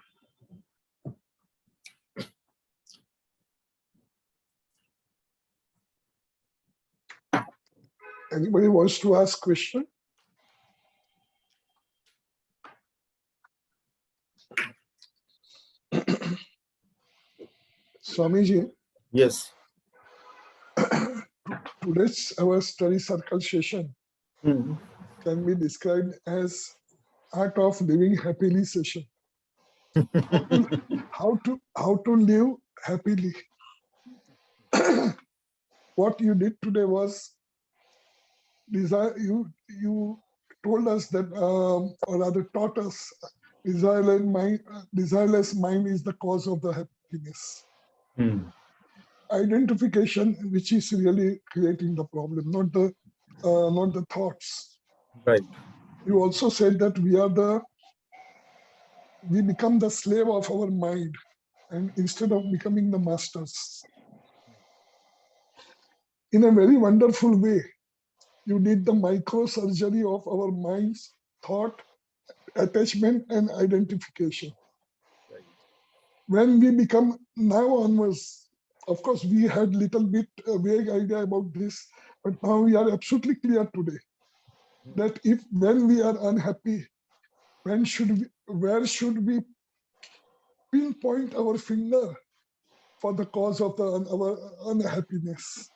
Anybody wants to ask question? Swamiji. Yes. Today's our study circle session can be described as art of living happily session. How to live happily. What you did today was desire. You told us that, or rather taught us, desireless mind is the cause of the happiness. Identification, which is really creating the problem, not the thoughts. Right. You also said that we become the slave of our mind, and instead of becoming the masters. In a very wonderful way, you did the microsurgery of our minds, thought, attachment, and identification. Right. When we become now onwards, of course, we had little bit vague idea about this, but now we are absolutely clear today that when we are unhappy, where should we pinpoint our finger for the cause of our unhappiness?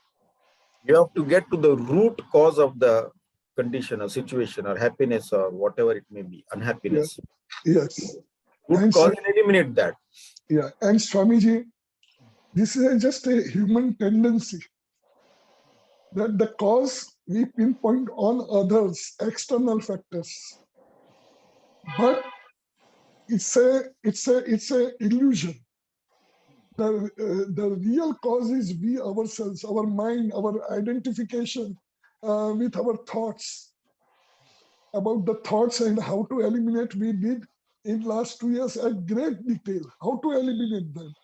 You have to get to the root cause of the condition or situation or happiness or whatever it may be, unhappiness. Yes. Root And cause and eliminate that. yeah, and Swamiji, this is just a human tendency that the cause we pinpoint on others, external factors, but it's a illusion. The real cause is we ourselves, our mind, our identification with our thoughts. About the thoughts and how to eliminate, we did in last 2 years at great detail, how to eliminate them.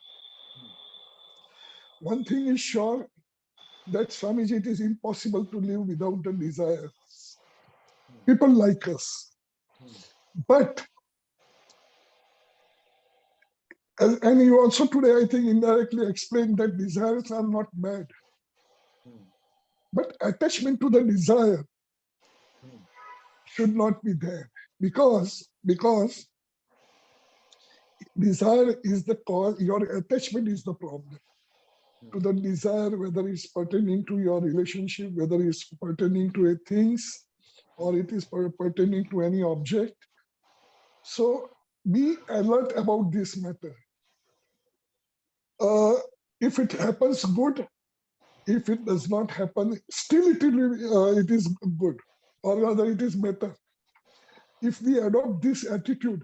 One thing is sure, that Swamiji, it is impossible to live without the desires. People like us. But, and you also today, I think, indirectly explained that desires are not bad. But attachment to the desire should not be there. Because desire is the cause, your attachment is the problem. To the desire, whether it's pertaining to your relationship, whether it's pertaining to a things, or it is pertaining to any object. So be alert about this matter. If it happens, good. If it does not happen, still it is good, or rather it is better. If we adopt this attitude,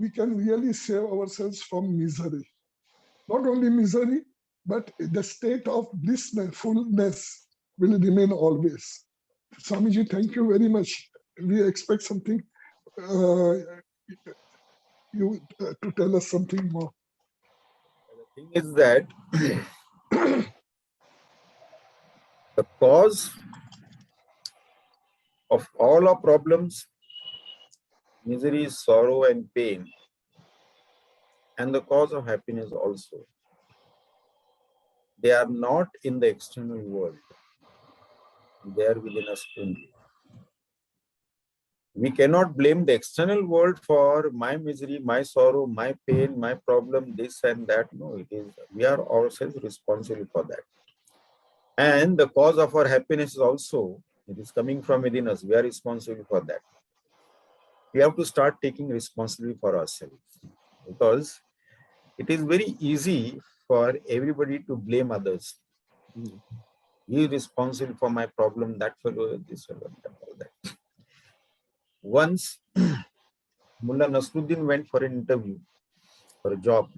we can really save ourselves from misery. Not only misery, but the state of blissness, fullness will remain always. Swamiji, thank you very much. We expect something, you to tell us something more. The thing is that the cause of all our problems, misery, sorrow, and pain, and the cause of happiness also, they are not in the external world. They are within us only. We cannot blame the external world for my misery, my sorrow, my pain, my problem, this and that. No, it is, we are ourselves responsible for that. And the cause of our happiness is also, it is coming from within us. We are responsible for that. We have to start taking responsibility for ourselves, because it is very easy for everybody to blame others. He is responsible for my problem, that fellow, this fellow, that. Once, Mullah Nasruddin went for an interview for a job.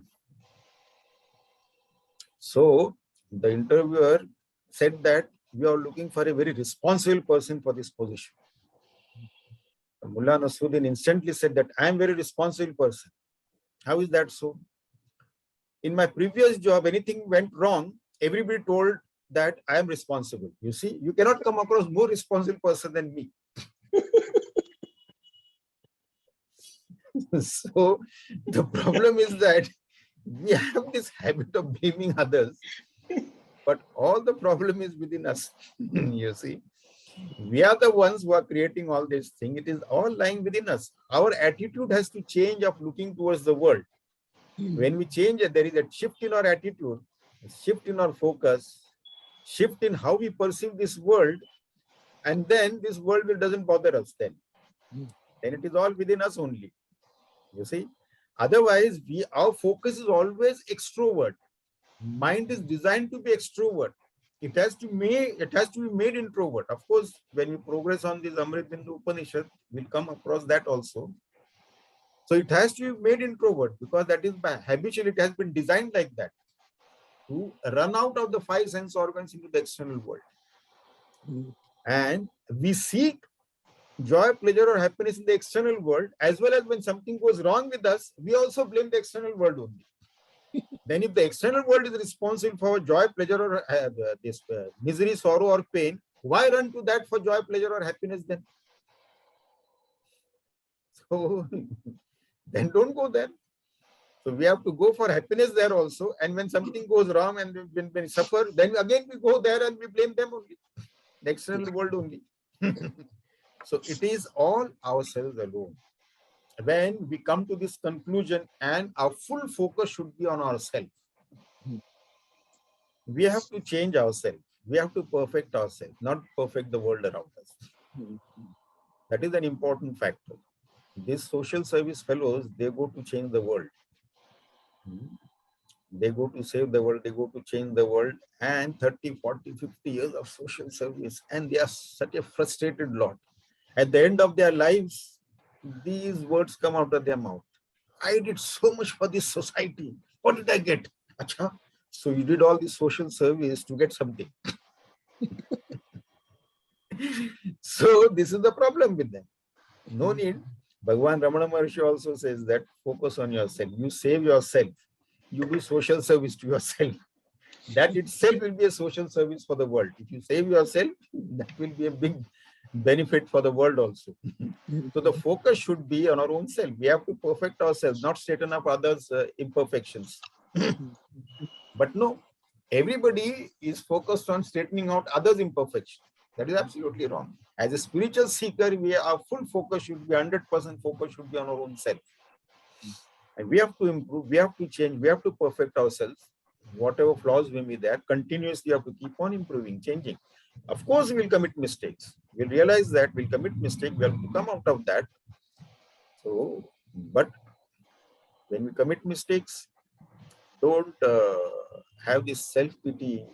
So the interviewer said that we are looking for a very responsible person for this position. Mullah Nasruddin instantly said that I am a very responsible person. How is that so? In my previous job, anything went wrong, everybody told that I am responsible. You see, you cannot come across more responsible person than me. So the problem is that we have this habit of blaming others, but all the problem is within us. You see, we are the ones who are creating all this thing. It is all lying within us. Our attitude has to change of looking towards the world. When we change it, there is a shift in our attitude, a shift in our focus, shift in how we perceive this world, and then this world doesn't bother us then. Then it is all within us only. You see, otherwise our focus is always extrovert. Mind is designed to be extrovert. It has to be made introvert. Of course, when we progress on this Amritbindu Upanishad, we'll come across that also. So it has to be made introvert, because that is by habitually it has been designed like that, to run out of the 5 sense organs into the external world. And we seek joy, pleasure, or happiness in the external world, as well as when something goes wrong with us, we also blame the external world only. Then if the external world is responsible for joy, pleasure, or misery, sorrow, or pain, why run to that for joy, pleasure, or happiness then? So then don't go there. So we have to go for happiness there also. And when something goes wrong and when we suffer, then again we go there and we blame them only, the external world only. So it is all ourselves alone. When we come to this conclusion, and our full focus should be on ourselves, we have to change ourselves. We have to perfect ourselves, not perfect the world around us. That is an important factor. These social service fellows, they go to change the world. They go to save the world, they go to change the world, and 30, 40, 50 years of social service, and they are such a frustrated lot. At the end of their lives, these words come out of their mouth. I did so much for this society. What did I get? Achha. So you did all this social service to get something. So this is the problem with them. No need. Bhagavan Ramana Maharshi also says that focus on yourself. You save yourself. You do social service to yourself. That itself will be a social service for the world. If you save yourself, that will be a big benefit for the world also. So the focus should be on our own self. We have to perfect ourselves, not straighten up others' imperfections. But no, everybody is focused on straightening out others' imperfections. That is absolutely wrong. As a spiritual seeker, our full focus should be 100% focus should be on our own self. And we have to improve, we have to change, we have to perfect ourselves. Whatever flaws may be there, continuously have to keep on improving, changing. Of course, we'll commit mistakes. We'll realize that we'll commit mistakes. We have to come out of that. So, but when we commit mistakes, don't have this self-pity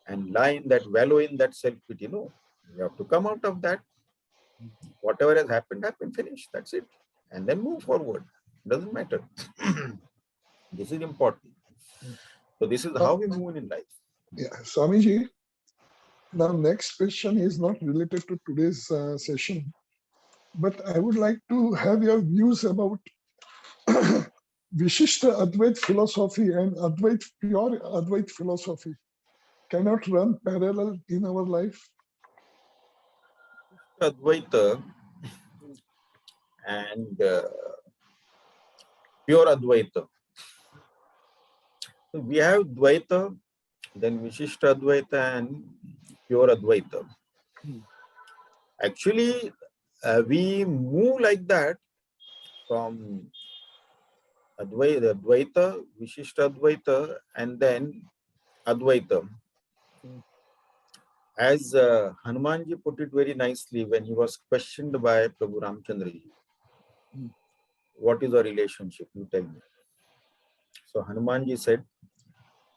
and wallow in that self-pity. No, you have to come out of that. Whatever has happened, finish. That's it. And then move forward. Doesn't matter. This is important. So this is how we move in life. Yeah, Swamiji, now next question is not related to today's session, but I would like to have your views about Vishishta Advait philosophy and pure Advait philosophy cannot run parallel in our life. Advaita and pure Advaita. So we have Dvaita, then Vishishta Advaita and pure Advaita. Actually, we move like that from Advaita, Vishishta Advaita, and then Advaita. As Hanumanji put it very nicely when he was questioned by Prabhu Ramchandraji, what is our relationship? You tell me. So Hanumanji said,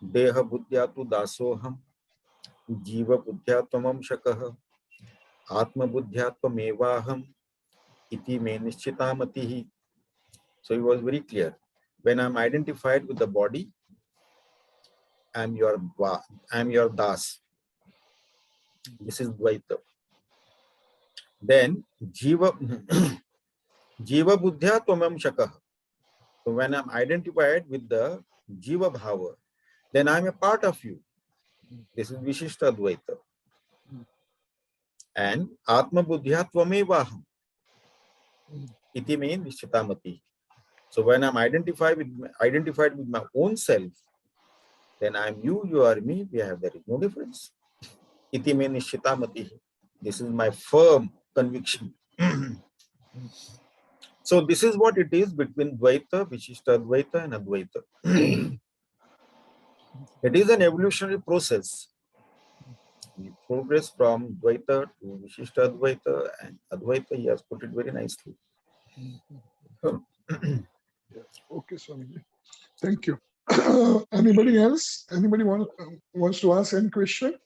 Deha buddhyatu dasoham, jiva buddhyatmam shakah, atma buddhyatmamevaham, iti me nishchitamatihi. So he was very clear. When I'm identified with the body, I'm your das. This is Dvaita. Then jiva buddhya tvamam shakah. So when I'm identified with the jiva bhava, then I'm a part of you. This is Vishishta Advaita. And atma buddhya tvamevaham. Iti me nishchitamati. So when I'm identified with my own self, then I'm you, you are me, there is no difference. Iti me nishchitamati. This is my firm conviction. So this is what it is between Dvaita, Vishishta Advaita and Advaita. It is an evolutionary process. We progress from Dvaita to Vishishta Advaita and Advaita. He has put it very nicely. Okay, Swamiji. Thank you. Anybody else? Anybody wants to ask any question?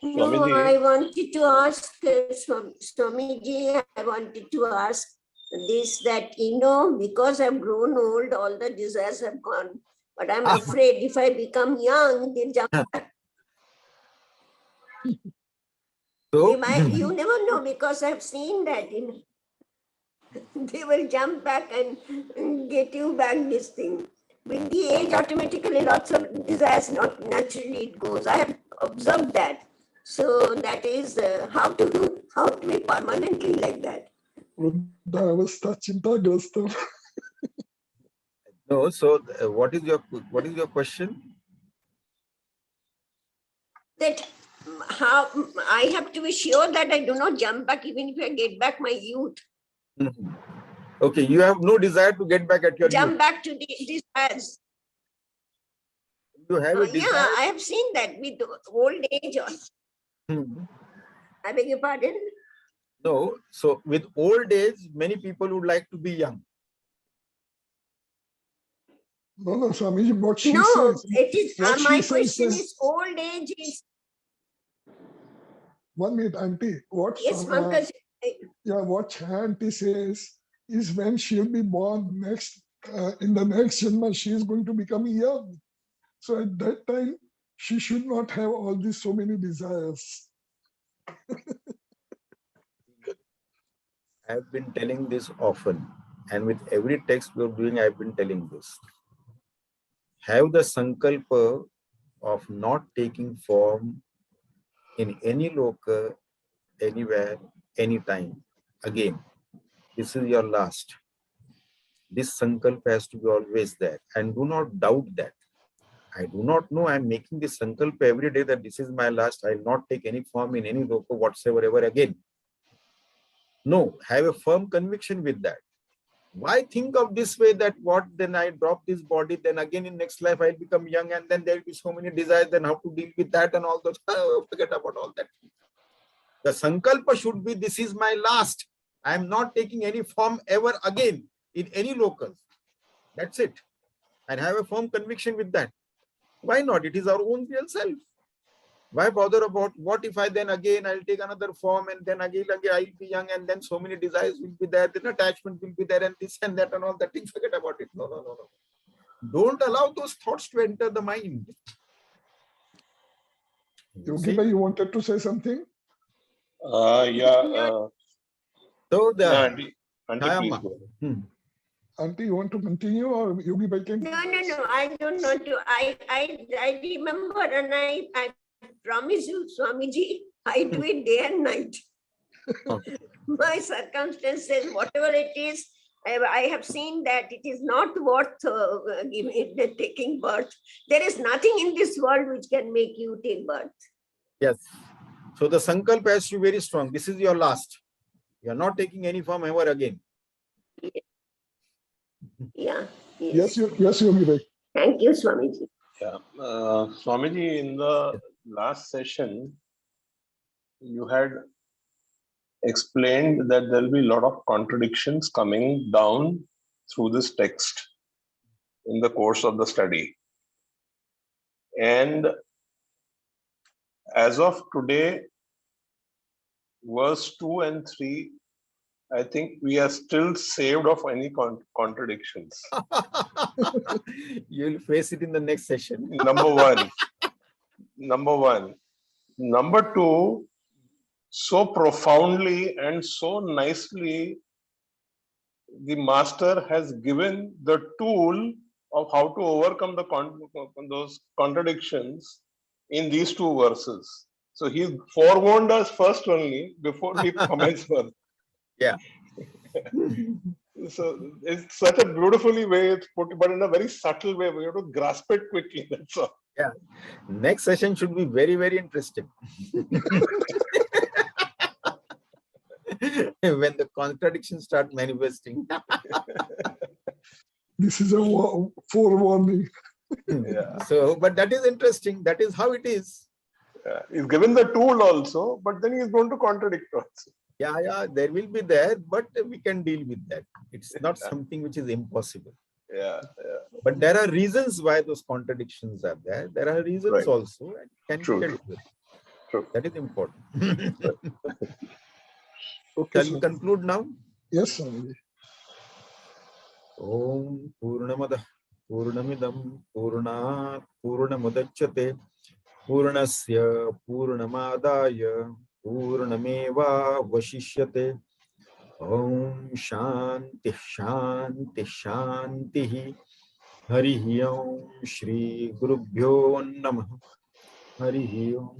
No, I wanted to ask Swamiji, I wanted to ask this, that, because I've grown old, all the desires have gone. But I'm afraid if I become young, they'll jump back. So, you never know, because I've seen that. They will jump back and get you back this thing. With the age, automatically lots of desires, not naturally it goes. I have observed that. So that is how to be permanently like that. No, so what is your question? That how I have to be sure that I do not jump back even if I get back my youth. Okay, you have no desire to get back at your jump youth. Back to the desires. You have a Yeah, desire. I have seen that with old age also. Hmm. I beg your pardon? No, so with old age, many people would like to be young. No, no, Swamiji, what she No, says, it is. what My she says question is, is old age is. 1 minute, auntie, Yes, Pankaj. what auntie says is when she'll be born next, in the next Janma, she is going to become young. So at that time, she should not have all these so many desires. I have been telling this often, and with every text we are doing, I have been telling this. Have the sankalpa of not taking form in any loka, anywhere, anytime. Again, this is your last. This sankalpa has to be always there, and do not doubt that. I do not know. I am making this sankalpa every day that this is my last. I will not take any form in any loka whatsoever ever again. No, have a firm conviction with that. Why think of this way that what, then I drop this body, then again in next life I'll become young, and then there will be so many desires, then how to deal with that and all those. Oh, forget about all that. The sankalpa should be, this is my last. I am not taking any form ever again in any locals. That's it. And have a firm conviction with that. Why not? It is our own real self. Why bother about what if I then again I'll take another form, and then again I'll be young, and then so many desires will be there, then attachment will be there, and this and that and all that thing. Forget about it. No, no, no, no. Don't allow those thoughts to enter the mind. Yogi Bhai, you wanted to say something? So the Auntie, please Amma. go ahead. Auntie, you want to continue, or Yogi Bhai can? No, I don't want to. I remember, and I promise you, Swamiji, I do it day and night. Okay. My circumstances, whatever it is, I have seen that it is not worth taking birth. There is nothing in this world which can make you take birth. Yes. So the sankalpa has to be very strong. This is your last. You are not taking any form ever again. Yeah. Yes, Yogi Bhai. Thank you, Swamiji. Yeah. Swamiji, in the last session, you had explained that there will be a lot of contradictions coming down through this text in the course of the study. And as of today, verse 2 and 3, I think we are still saved of any contradictions. You will face it in the next session. Number one. Number two, so profoundly and so nicely, the master has given the tool of how to overcome those contradictions in these two verses. So he forewarned us first only before we commence further. Yeah. So it's such a beautifully way it's put, but in a very subtle way. We have to grasp it quickly. That's all. Yeah. Next session should be very, very interesting. When the contradictions start manifesting. This is a forewarning. Yeah. So, but that is interesting. That is how it is. He's given the tool also, but then he's going to contradict also. Yeah, there will be there, but we can deal with that. It's not something which is impossible. Yeah. But there are reasons why those contradictions are there. There are reasons Right. also, and can True. be dealt with. True. That is important. Okay, Shall we conclude now? Yes, Swamiji. Om Purnamada Purnamidam Purnat Purnamudachyate Purnasya Purnamadaya Purnameva Vashishyate. Om Shanti Shanti Shanti Hari Om Shri Gurubhyo Namah Hari Om.